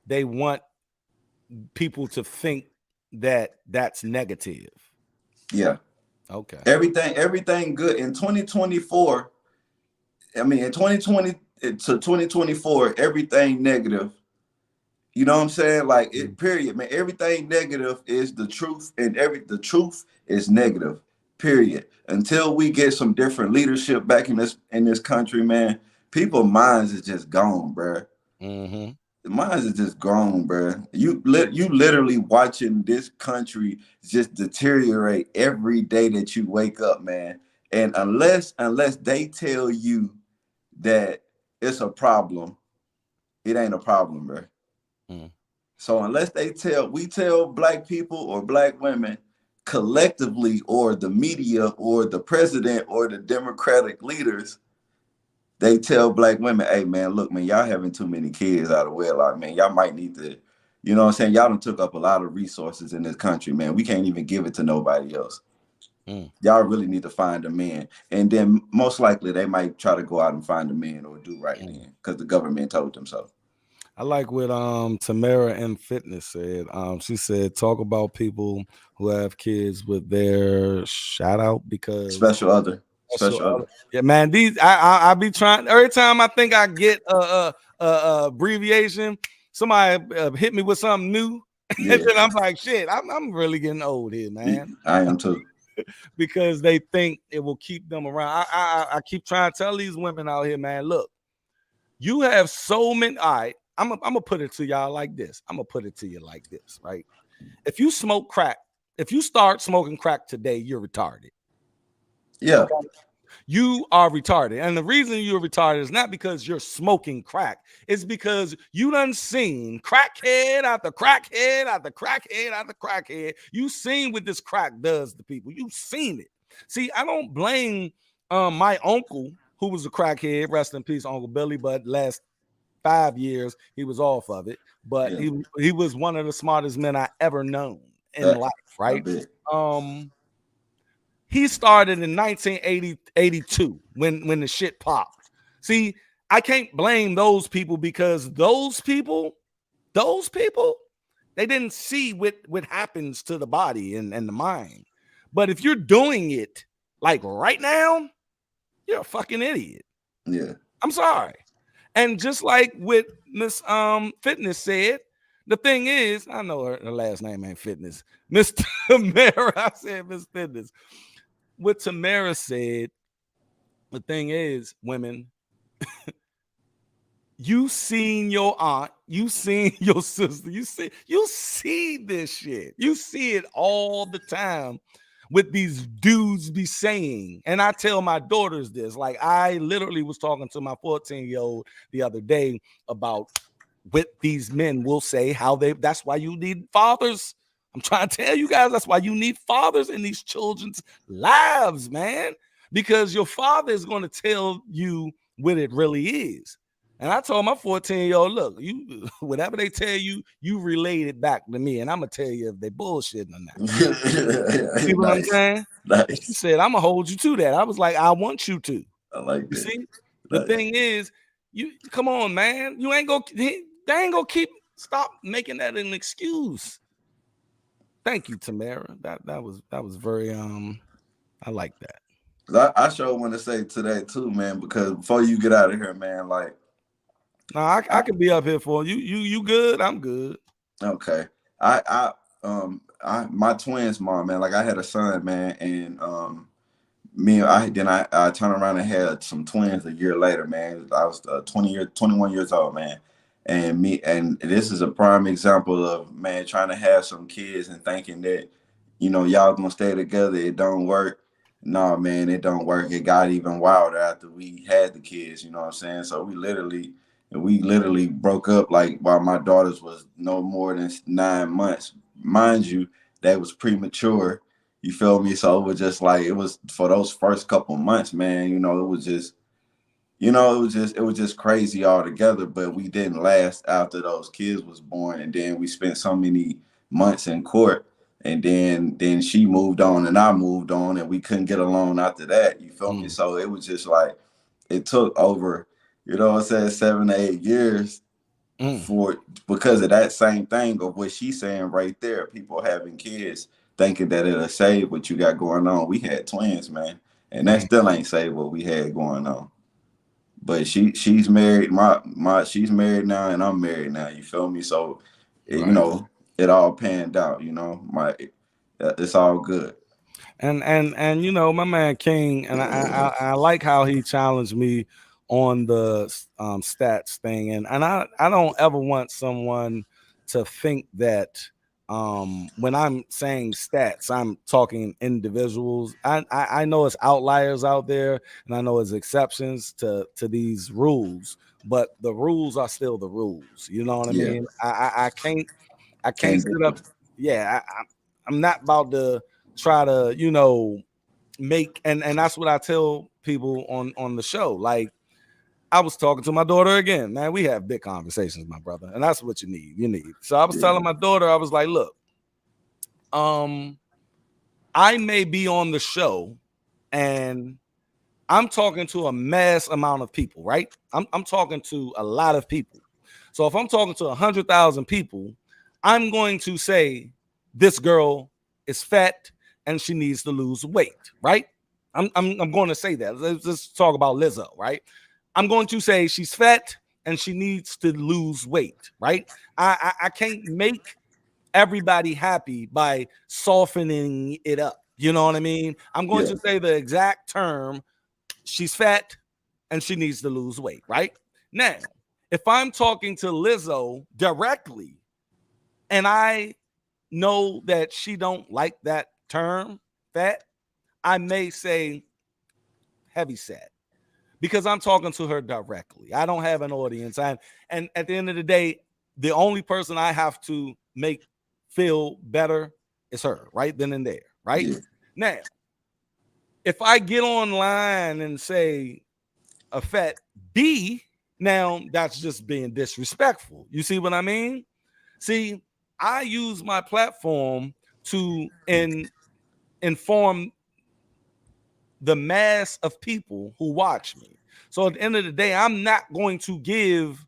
they want people to think that that's negative. Yeah. Okay. Everything good in 2024. I mean, in 2020 to 2024, everything negative. You know what I'm saying? Like period, man. Everything negative is the truth, and the truth is negative. Period. Until we get some different leadership back in this country, man, people's minds is just gone, bro. Mm-hmm. The minds is just gone, bro. You literally watching this country just deteriorate every day that you wake up, man. And unless they tell you that it's a problem, it ain't a problem, bro. Mm. So unless we tell black people or black women collectively, or the media or the president or the Democratic leaders, they tell black women, hey man, look, man, y'all having too many kids out of wedlock, man. Y'all might need to, you know what I'm saying? Y'all done took up a lot of resources in this country, man. We can't even give it to nobody else. Y'all really need to find a man. And then most likely they might try to go out and find a man or do right then because the government told them so. I like what Tamara M. Fitness said. She said, talk about people who have kids with their shout out because special other. Yeah, man. These I be trying every time I think I get a abbreviation, somebody hit me with something new, and then I'm like, shit, I'm really getting old here, man. I am too. Because they think it will keep them around. I keep trying to tell these women out here, man, look, you have so many. All right, I'm gonna put it to y'all like this. I'm gonna put it to you like this, right? If you smoke crack, if you start smoking crack today, you're retarded. Yeah. Okay? You are retarded. And the reason you're retarded is not because you're smoking crack. It's because you done seen crackhead after crackhead after crackhead after crackhead. You seen what this crack does to people. You've seen it. See, I don't blame my uncle, who was a crackhead, rest in peace, Uncle Billy, but last 5 years he was off of it. But he was one of the smartest men I ever known in life, right? He started in 1982 when the shit popped. See, I can't blame those people because those people, they didn't see what happens to the body and the mind. But if you're doing it like right now, you're a fucking idiot. Yeah. I'm sorry. And just like what Miss Fitness said, the thing is, I know her last name ain't Fitness. Miss Tamara, I said Miss Fitness. What Tamara said, the thing is, women, you seen your aunt, you seen your sister, you see this shit. You see it all the time with these dudes be saying. And I tell my daughters this, like I literally was talking to my 14-year-old the other day about what these men will say, that's why you need fathers. I'm trying to tell you guys, that's why you need fathers in these children's lives, man, because your father is going to tell you what it really is. And I told my 14-year-old, look, you whatever they tell you, you relate it back to me, and I'm gonna tell you if they bullshitting or not. See what I'm saying? Nice. She said, I'm gonna hold you to that. I was like, I want you to. I like that. You see, the thing is, you come on, man. They ain't gonna stop making that an excuse. Thank you, Tamara. That was very I like that. I sure want to say today too, man, because before you get out of here, man, like no, I can be up here for you. You good? I'm good. Okay. My twins mom, man, like I had a son, man, and I turned around and had some twins a year later, man. I was 21 years old, man. And this is a prime example of, man, trying to have some kids and thinking that, y'all gonna stay together. It don't work. No, man, it don't work. It got even wilder after we had the kids, you know what I'm saying? So we literally broke up like while my daughters was no more than 9 months. Mind you, that was premature. You feel me? So it was just like, it was for those first couple months, man, it was just crazy altogether. But we didn't last after those kids was born. And then we spent so many months in court. And then she moved on and I moved on and we couldn't get along after that. You feel me? So it was just like, it took over, 7 to 8 years because of that same thing of what she's saying right there. People having kids thinking that it'll save what you got going on. We had twins, man, and that still ain't save what we had going on. But she's married. She's married now, and I'm married now. You feel me? So, it all panned out. It's all good. And my man King, and I like how he challenged me on the stats thing, and I don't ever want someone to think that when I'm saying stats, I'm talking individuals. I know it's outliers out there, and I know it's exceptions to these rules, but the rules are still the rules. You know what I Yeah. mean? I can't Can't sit up. Yeah, I'm not about to try to make, and that's what I tell people on the show. Like, I was talking to my daughter again, man. We have big conversations, my brother, and that's what you need. So I was telling my daughter, I was like, look, I may be on the show and I'm talking to a mass amount of people, right? I'm talking to a lot of people. So if I'm talking to 100,000 people, I'm going to say this girl is fat and she needs to lose weight, right? I'm going to say that. Let's talk about Lizzo, right? I'm going to say she's fat and she needs to lose weight, right? I can't make everybody happy by softening it up. You know what I mean? I'm going to say the exact term. She's fat and she needs to lose weight, right? Now, if I'm talking to Lizzo directly and I know that she don't like that term, fat, I may say heavy set because I'm talking to her directly. I don't have an audience. And at the end of the day, the only person I have to make feel better is her right then and there, right? Yeah. Now, if I get online and say a fat B, now that's just being disrespectful. You see what I mean? See, I use my platform to inform the mass of people who watch me. So at the end of the day, I'm not going to give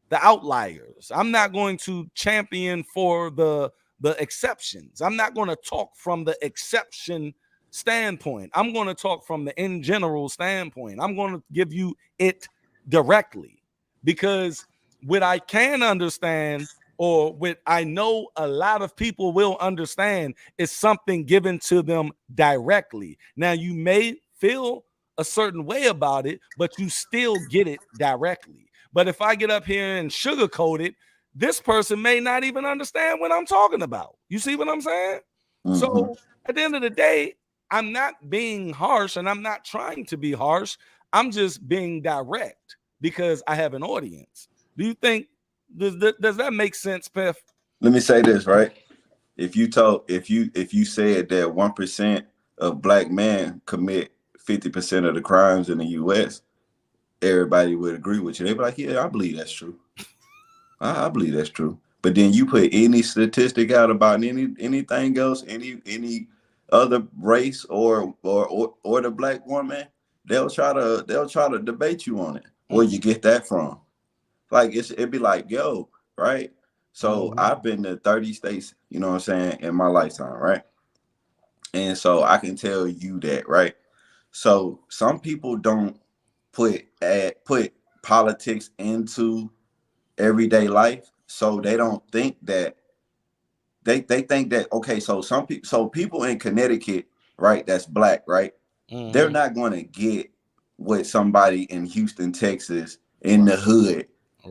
the outliers. I'm not going to champion for the exceptions. I'm not going to talk from the exception standpoint. I'm going to talk from the in general standpoint. I'm going to give you it directly because what I can understand or what I know a lot of people will understand is something given to them directly. Now, you may feel a certain way about it, but you still get it directly. But if I get up here and sugarcoat it, this person may not even understand what I'm talking about. You see what I'm saying? Mm-hmm. So at the end of the day, I'm not being harsh and I'm not trying to be harsh. I'm just being direct because I have an audience. Do you think, does that make sense, Piff? Let me say this, right? If you said that 1% of black men commit 50% of the crimes in the U.S., everybody would agree with you. They'd be like, yeah, I believe that's true. I believe that's true. But then you put any statistic out about anything else, any other race or the black woman, they'll try to debate you on it. Where you get that from? Like it'd be like, yo, right? So I've been to 30 states, you know what I'm saying, in my lifetime, right? And so I can tell you that, right? So some people don't put politics into everyday life, so they don't think that they think that, okay, so people in Connecticut, right, that's black, right, they're not going to get what somebody in Houston, Texas, in the hood,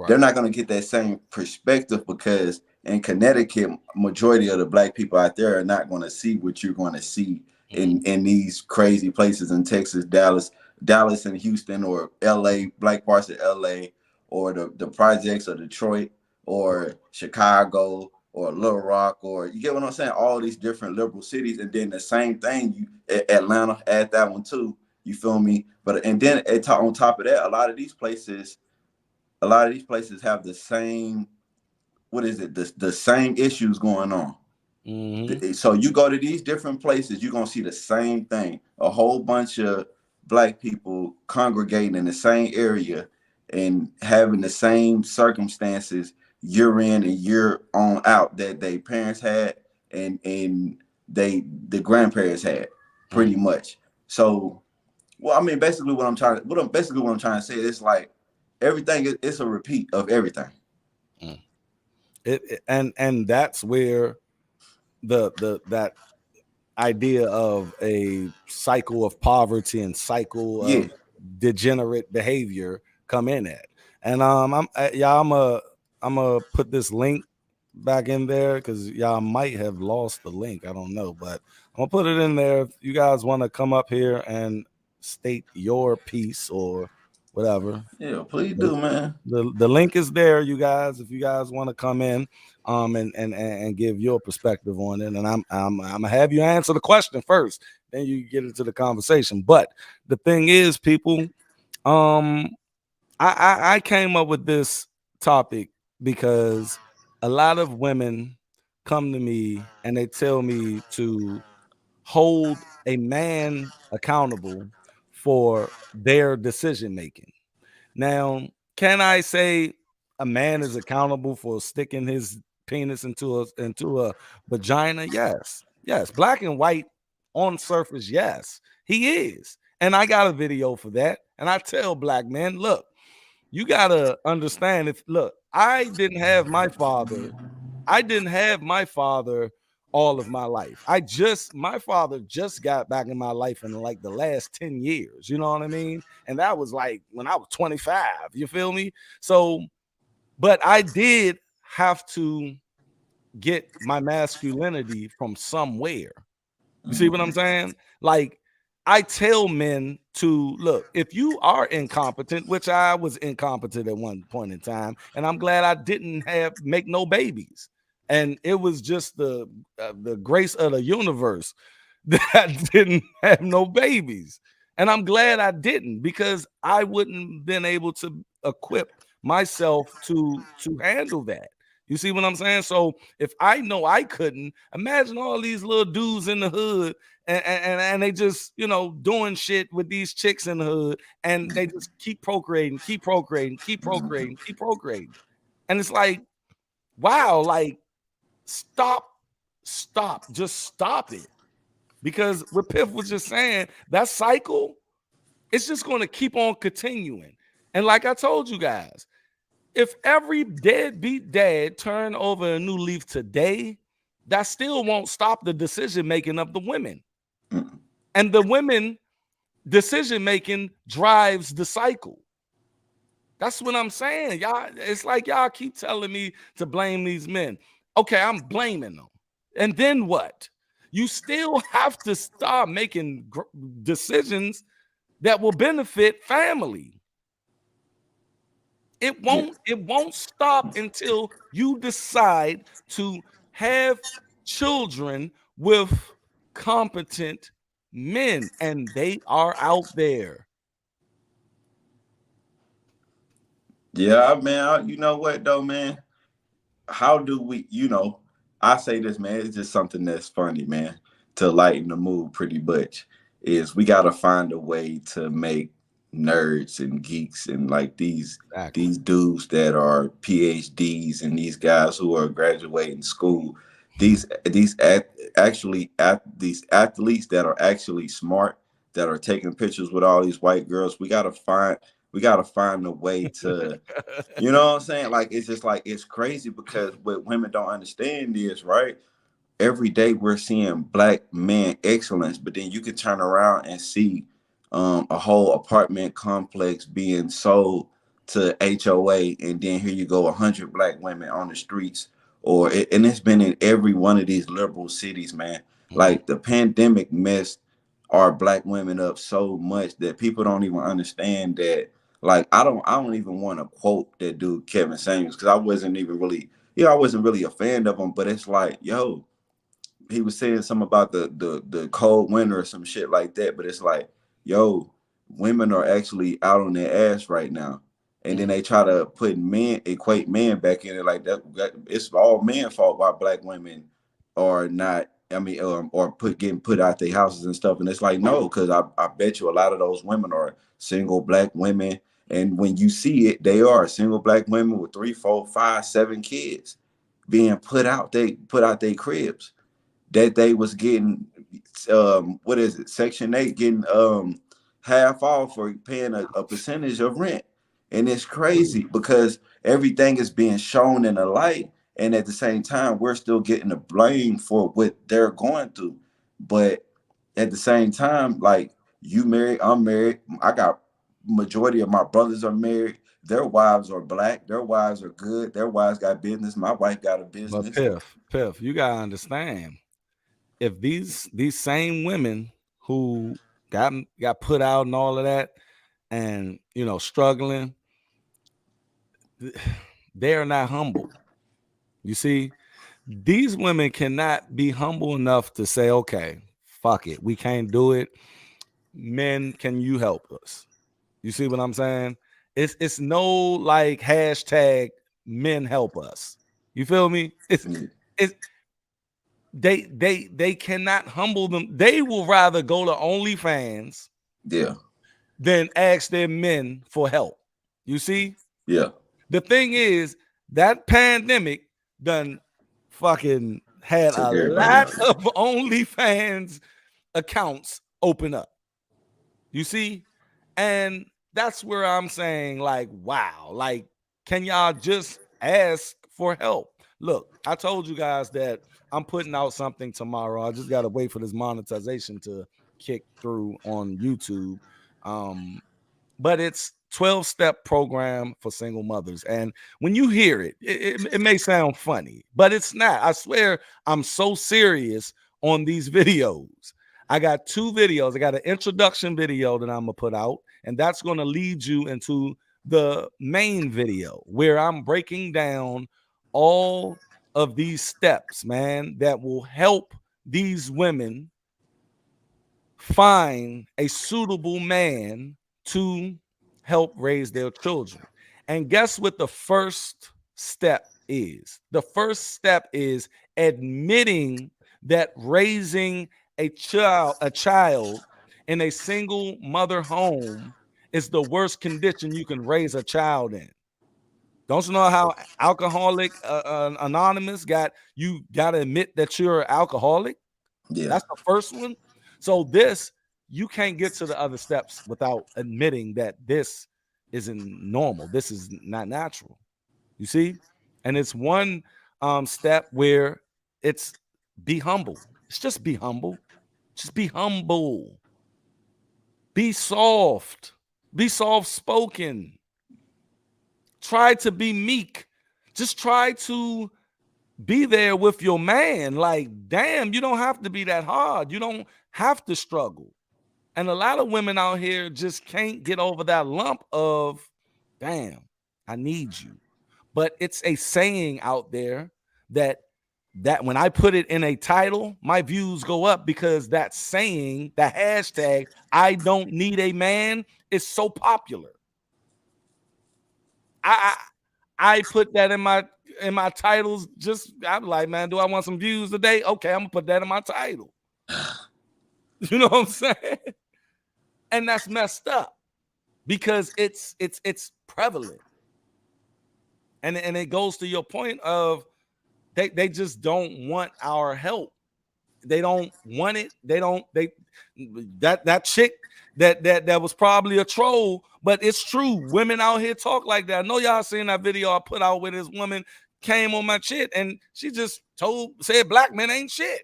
they're not going to get that same perspective, because in Connecticut, majority of the black people out there are not going to see what you're going to see in these crazy places in Texas, Dallas and Houston, or LA, black parts of LA, or the projects of Detroit, or Chicago, or Little Rock, or you get what I'm saying? All these different liberal cities, and then the same thing, Atlanta, add that one too. You feel me? But and then on top of that, a lot of these places have the same, what is it? The same issues going on. So you go to these different places, you're gonna see the same thing. A whole bunch of black people congregating in the same area and having the same circumstances year in and year on out that their parents had and the grandparents had, pretty much. So, well, I mean, basically what I'm trying to say is, like, everything is a repeat of everything. And that's where that idea of a cycle of poverty and cycle of degenerate behavior come in at. And I'm gonna put this link back in there, because y'all might have lost the link, I don't know, but I'm gonna put it in there if you guys want to come up here and state your piece or whatever. Yeah, please do, man. The link is there, you guys, if you guys want to come in and give your perspective on it. And I'm gonna have you answer the question first, then you get into the conversation. But the thing is, people, I came up with this topic because a lot of women come to me and they tell me to hold a man accountable for their decision making. Now, can I say a man is accountable for sticking his penis into a vagina? Yes. Yes. Black and white on surface, yes, he is. And I got a video for that. And I tell black men, look, you gotta understand, I didn't have my father all of my life. My father just got back in my life in like the last 10 years, you know what I mean? And that was like when I was 25, you feel me? So, but I did have to get my masculinity from somewhere. You see what I'm saying? Like, I tell men to look, if you are incompetent, which I was incompetent at one point in time, and I'm glad I didn't make no babies. And it was just the grace of the universe that I didn't have no babies. And I'm glad I didn't, because I wouldn't have been able to equip myself to handle that. You see what I'm saying? So if I know I couldn't, imagine all these little dudes in the hood and they just, doing shit with these chicks in the hood, and they just keep procreating. And it's like, wow, like, stop, just stop it. Because what Piff was just saying, that cycle, it's just going to keep on continuing. And like I told you guys, if every deadbeat dad turned over a new leaf today, that still won't stop the decision making of the women. And the women decision making drives the cycle. That's what I'm saying. Y'all, it's like y'all keep telling me to blame these men. Okay, I'm blaming them. And then what? You still have to start making decisions that will benefit family. It won't stop until you decide to have children with competent men, and they are out there. Yeah, man. You know what though, man? How do we, I say this, man, it's just something that's funny, man, to lighten the mood pretty much, is we got to find a way to make nerds and geeks and like these dudes that are PhDs and these guys who are graduating school, these athletes that are actually smart, that are taking pictures with all these white girls. We got to find a way to, you know what I'm saying? Like, it's just like, it's crazy, because what women don't understand is, right, every day we're seeing black men excellence, but then you can turn around and see a whole apartment complex being sold to HOA, and then here you go, 100 black women on the streets, and it's been in every one of these liberal cities, man. Like the pandemic messed our black women up so much that people don't even understand that. Like I don't even want to quote that dude Kevin Samuels, because I wasn't really a fan of him, but it's like, yo, he was saying something about the cold winter or some shit like that, but it's like, yo, women are actually out on their ass right now, and then they try to equate men back in it, like that it's all men fault why black women are not, I mean, or getting put out their houses and stuff. And it's like, no, because I bet you a lot of those women are single black women, and when you see it, they are single black women with 3, 4, 5, 7 kids being put out their cribs, that they was getting what is it, Section 8, getting half off for paying a percentage of rent. And it's crazy because everything is being shown in a light, and at the same time we're still getting the blame for what they're going through. But at the same time, like, you married, I'm married, I got majority of my brothers are married, their wives are black, their wives are good, their wives got business, my wife got a But business. Piff, you gotta understand, if these same women who got put out and all of that, and struggling, they are not humble. You see, these women cannot be humble enough to say, okay, fuck it, we can't do it. Men, can you help us? You see what I'm saying? It's no like hashtag men help us. You feel me? It's they cannot humble them. They will rather go to OnlyFans than ask their men for help. You see? Yeah. The thing is, that pandemic done fucking had a lot of OnlyFans accounts open up. You see? And that's where I'm saying, like, wow, like, can y'all just ask for help? Look, I told you guys that I'm putting out something tomorrow. I just got to wait for this monetization to kick through on YouTube. But it's 12-step program for single mothers. And when you hear it, it may sound funny, but it's not. I swear I'm so serious on these videos. I got 2 videos. I got an introduction video that I'm going to put out, and that's going to lead you into the main video where I'm breaking down all of these steps, man, that will help these women find a suitable man to help raise their children. And guess what the first step is? The first step is admitting that raising a child in a single mother home is the worst condition you can raise a child in. Don't you know how Alcoholic Anonymous got you got to admit that you're an alcoholic? Yeah. That's the first one. So you can't get to the other steps without admitting that this isn't normal. This is not natural. You see? And it's one step where it's be humble. It's just be humble. Just be humble. Be soft. Be soft-spoken. Try to be meek. Just try to be there with your man. Like, damn, you don't have to be that hard. You don't have to struggle. And a lot of women out here just can't get over that lump of, damn, I need you. But it's a saying out there that when I put it in a title, my views go up, because that saying, the hashtag, I don't need a man, is so popular. I put that in my titles. Just, I'm like, man, do I want some views today? Okay, I'm gonna put that in my title. You know what I'm saying? And that's messed up, because it's prevalent. And it goes to your point of they just don't want our help. They don't want it. That chick that was probably a troll, but it's true. Women out here talk like that. I know y'all seen that video I put out with this woman came on my shit and she just said black men ain't shit.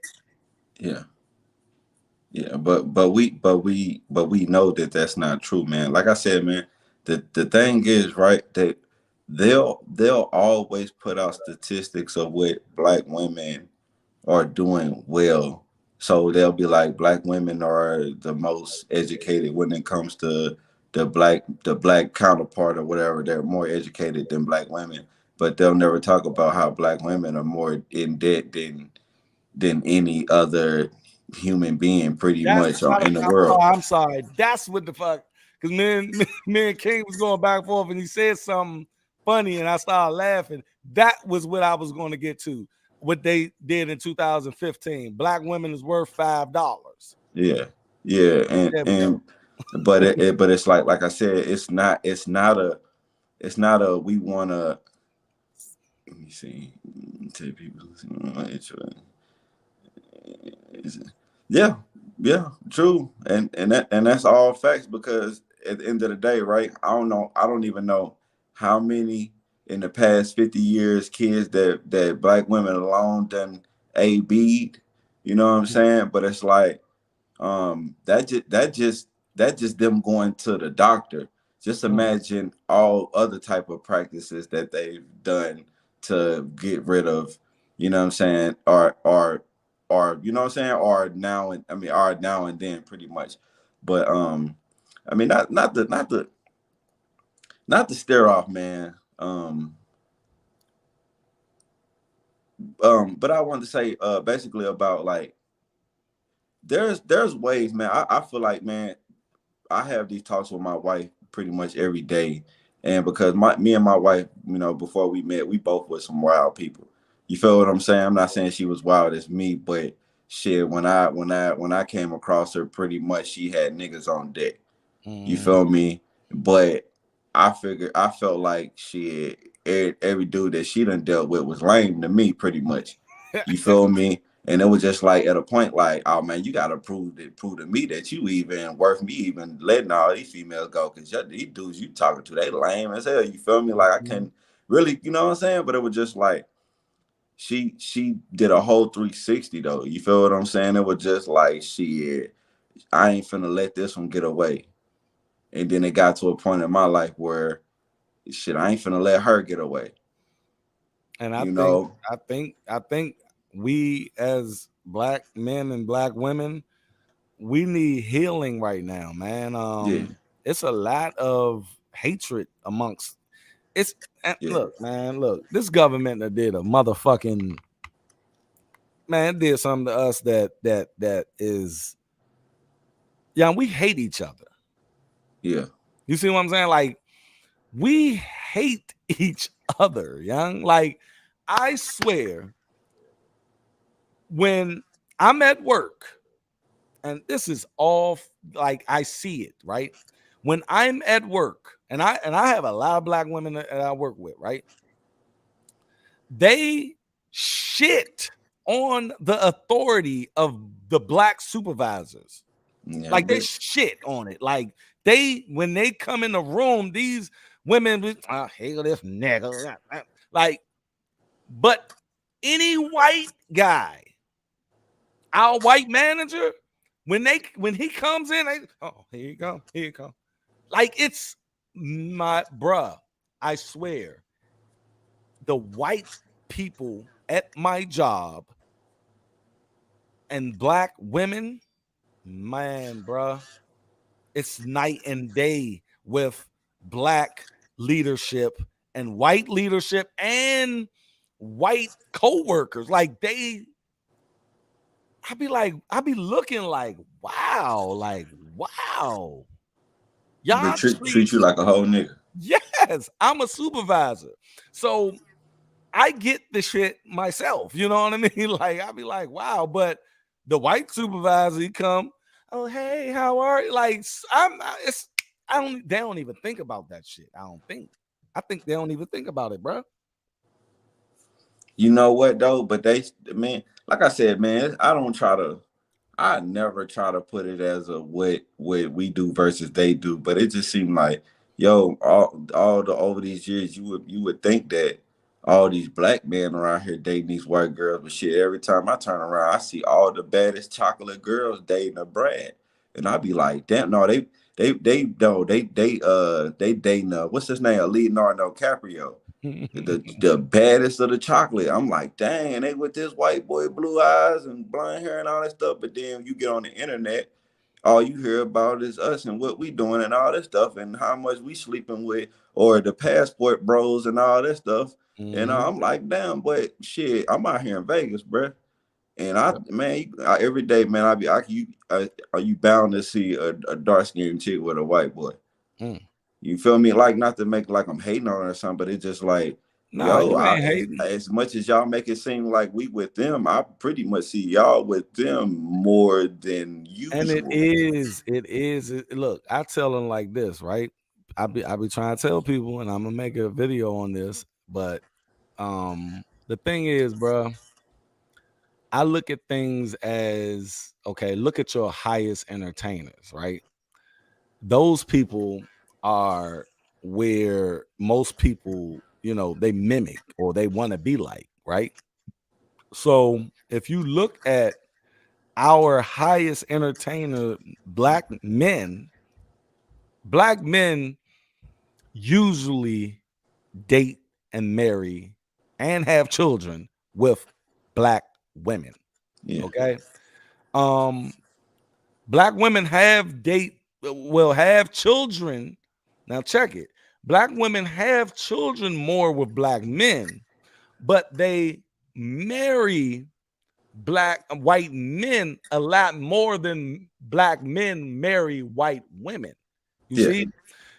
Yeah. Yeah, but we know that that's not true, man. Like I said, man, the thing is, right, that they'll always put out statistics of what black women are doing well. So they'll be like, black women are the most educated when it comes to the black counterpart or whatever. They're more educated than black women, but they'll never talk about how black women are more in debt than any other human being pretty That's much how in the oh, world. I'm sorry. That's what the fuck. Because me and King was going back and forth, and he said something funny, and I started laughing. That was what I was going to get to. What they did in 2015. Black women is worth $5. Yeah, yeah, There we and go. but but it's like I said, it's not a we want to. Let me see. Tell people. Yeah, yeah, true, and that's all facts, because at the end of the day, right? I don't even know how many in the past 50 years kids that black women alone done AB'd, you know what I'm saying? But it's like that just them going to the doctor. Just imagine all other type of practices that they've done to get rid of, you know what I'm saying, or you know what I'm saying, or now and are now and then pretty much. But I mean, not to stare off, man. But I wanted to say basically about like there's ways, man. I feel like, man, I have these talks with my wife pretty much every day, and because me and my wife, you know, before we met, we both were some wild people. You feel what I'm saying? I'm not saying she was wild as me, but shit, when I came across her, pretty much she had niggas on deck. You feel me? But I felt like shit, every dude that she done dealt with was lame to me, pretty much. You feel me? And it was just like at a point like, oh man, you gotta prove to me that you even worth me even letting all these females go, because these dudes you talking to, they lame as hell. You feel me? Like I couldn't really, you know what I'm saying? But it was just like she did a whole 360 though. You feel what I'm saying? It was just like, shit, I ain't finna let this one get away. And then it got to a point in my life where shit, I ain't finna let her get away. And You know? I think we as black men and black women, we need healing right now, man. Yeah. It's a lot of hatred amongst Yeah. look, man, look, this government that did a motherfucking man did something to us that is we hate each other. Yeah. You see what I'm saying? Like, we hate each other, young. Like, I swear, when I'm at work, and this is all like I see it, right? When I'm at work, and I have a lot of black women that I work with, right? They shit on the authority of the black supervisors. Yeah, Like, they shit on it. Like, when they come in the room, these women, I hate this nigga. Like, but any white guy, our white manager, when he comes in, here you go. Like, it's my bruh. I swear, the white people at my job and black women, man, bruh, it's night and day with black leadership and white leadership and white co-workers. Like, I be looking like, wow. they Y'all treat you like a whole nigga. yes, I'm a supervisor. So I get the shit myself. You know what I mean? Like, I be like, wow. But the white supervisor, he come, oh, hey, how are you? Like, they don't even think about that shit. I think they don't even think about it, bro. You know what though? But man, like I said, man, I never try to put it as a what we do versus they do. But it just seemed like, yo, all the over these years, you would think that all these black men around here dating these white girls, but shit, every time I turn around, I see all the baddest chocolate girls dating a Brad, and I be like, damn, no, they dating what's his name, Leonardo DiCaprio, the baddest of the chocolate. I'm like, dang, they with this white boy, blue eyes and blonde hair and all that stuff. But then you get on the internet, all you hear about is us and what we doing and all this stuff and how much we sleeping with or the passport bros and all this stuff. And I'm like, damn, but shit, I'm out here in Vegas, bruh. And every day, man, are you bound to see a dark skinned chick with a white boy? You feel me? Like, not to make like I'm hating on her or something, but it's just like, Nah, you ain't hating. as much as y'all make it seem like we with them, I pretty much see y'all with them more than usual. And it is. Look, I tell them like this, right? I be trying to tell people, and I'm gonna make a video on this, but the thing is, bro, I look at things as, okay, look at your highest entertainers, right? Those people are where most people, they mimic or they want to be like, right? So if you look at our highest entertainer, black men usually date and marry and have children with black women. Yeah. Okay. Black women have children. Now check it. Black women have children more with black men, but they marry white men a lot more than black men marry white women. You see,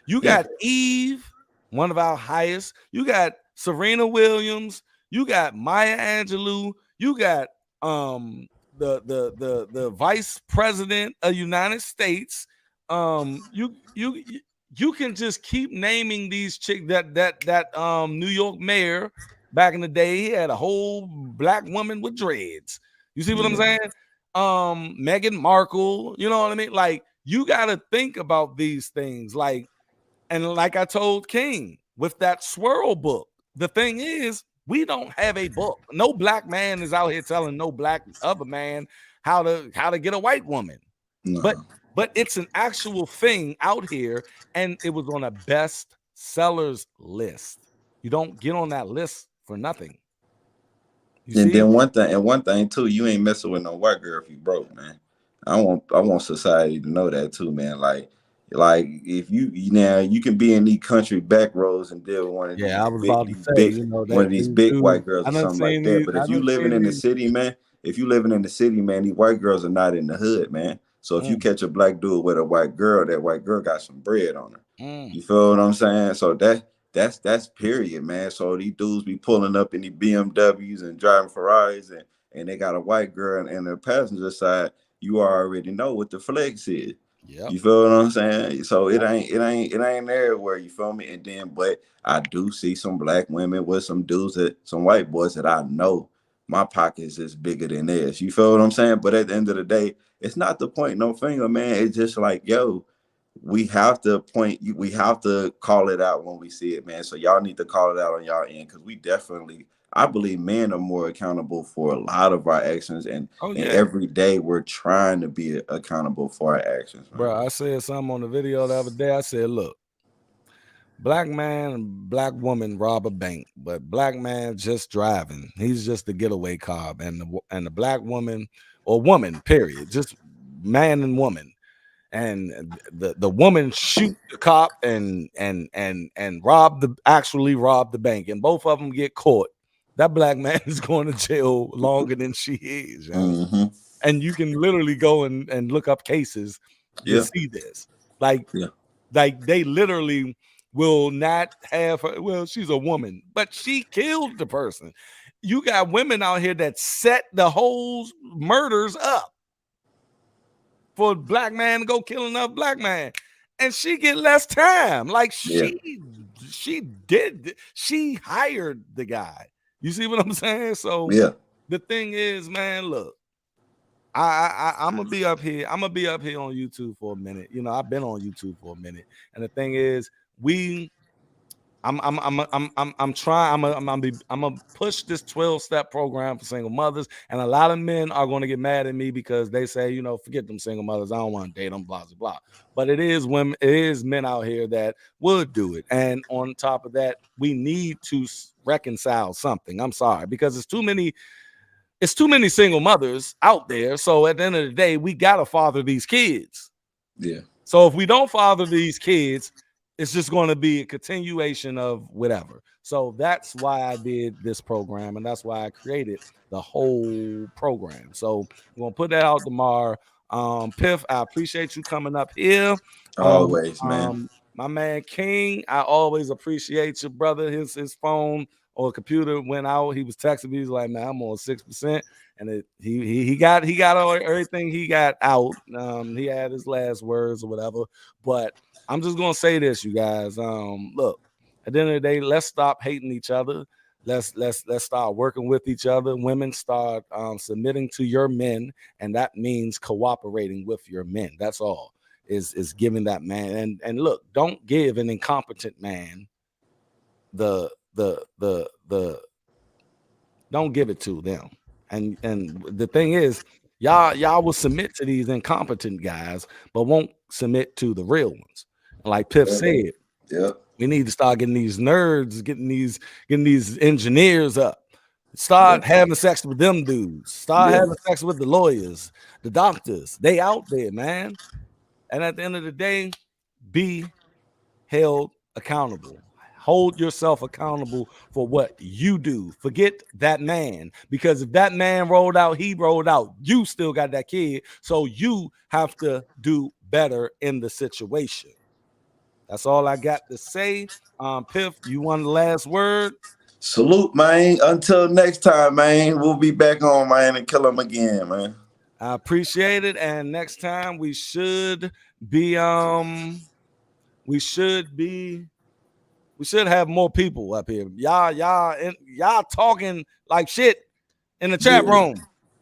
you got Eve, one of our highest. You got Serena Williams. You got Maya Angelou. You got the vice president of the United States. You can just keep naming these chicks. That New York mayor back in the day, he had a whole black woman with dreads. You see what I'm saying? Meghan Markle, you know what I mean? Like, you got to think about these things. Like, and like I told King with that swirl book, the thing is, we don't have a book. No black man is out here telling no black other man how to get a white woman. No. But it's an actual thing out here, and it was on a best sellers list. You don't get on that list for nothing. Then one thing too, you ain't messing with no white girl if you broke, man. I want society to know that too, man. Like if you can be in these country back roads and deal with one of these big white girls or something like that. But if you living in the city, man, these white girls are not in the hood, man. So if you catch a black dude with a white girl, that white girl got some bread on her. You feel what I'm saying? So that's period, man. So these dudes be pulling up in the BMWs and driving Ferraris, and they got a white girl and the passenger side. You already know what the flex is. Yep. You feel what I'm saying? So it ain't everywhere. You feel me? And then, but I do see some black women with some dudes some white boys that I know my pockets is bigger than theirs. You feel what I'm saying? But at the end of the day, it's not to point no finger, man. It's just like, yo, we have to call it out when we see it, man. So y'all need to call it out on y'all end, because I believe men are more accountable for a lot of our actions, and every day we're trying to be accountable for our actions, man. Bro, I said something on the video the other day. I said, look, black man and black woman rob a bank, but black man just driving. He's just the getaway car, and the black woman, or woman, period, just man and woman. And the woman shoot the cop and actually rob the bank, and both of them get caught. That black man is going to jail longer than she is. And you can literally go and look up cases to see this. Like they literally will not have her. Well, she's a woman, but she killed the person. You got women out here that set the whole murders up for a black man to go kill another black man, and she get less time. Like she hired the guy. You see what I'm saying? So the thing is, man, look, I'm gonna be up here. I'm gonna be up here on YouTube for a minute. I've been on YouTube for a minute, and the thing is, I'm trying. I'm gonna push this 12-step program for single mothers, and a lot of men are going to get mad at me because they say, you know, forget them single mothers. I don't want to date them. Blah blah blah. But it is women. It is men out here that would do it. And on top of that, we need to reconcile something. I'm sorry, because it's too many. It's too many single mothers out there. So at the end of the day, we gotta father these kids. Yeah. So if we don't father these kids, it's just going to be a continuation of whatever. So that's why I did this program, and that's why I created the whole program. So we're gonna put that out tomorrow. Piff, I appreciate you coming up here. Always, man. My man King, I always appreciate you, brother. His phone or computer went out. He was texting me. He's like, man, I'm on 6%. And he got all, everything he got out. He had his last words or whatever. But I'm just gonna say this, you guys. Look, at the end of the day, let's stop hating each other. Let's start working with each other. Women start submitting to your men, and that means cooperating with your men. That's all. Is giving that man. And look, don't give an incompetent man the don't give it to them. And the thing is, y'all will submit to these incompetent guys, but won't submit to the real ones. Like Piff said, we need to start getting these nerds, getting these engineers up. Start having sex with them dudes. Start having sex with the lawyers, the doctors. They out there, man. And at the end of the day, be held accountable. Hold yourself accountable for what you do. Forget that man, because if that man rolled out, he rolled out. You still got that kid, so you have to do better in the situation. That's all I got to say. Piff, you want the last word? Salute, man. Until next time, man. We'll be back on, man, and kill them again, man. I appreciate it. And next time we should be we should have more people up here. Y'all talking like shit in the chat room.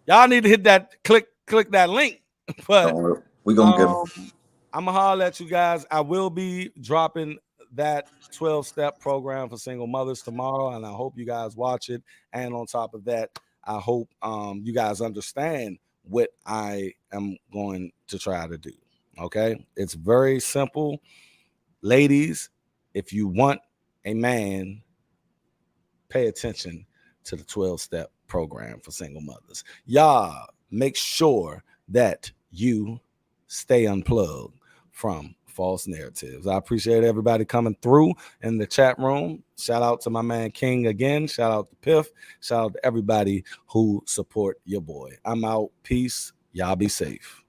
Y'all need to hit that click that link. But we're gonna get them. I'm gonna holler at you guys. I will be dropping that 12-step program for single mothers tomorrow, and I hope you guys watch it. And on top of that, I hope you guys understand what I am going to try to do. Okay, it's very simple, ladies. If you want a man, pay attention to the 12-step program for single mothers. Y'all make sure that you stay unplugged from false narratives. I appreciate everybody coming through in the chat room. Shout out to my man King again. Shout out to Piff. Shout out to everybody who support your boy. I'm out. Peace. Y'all be safe.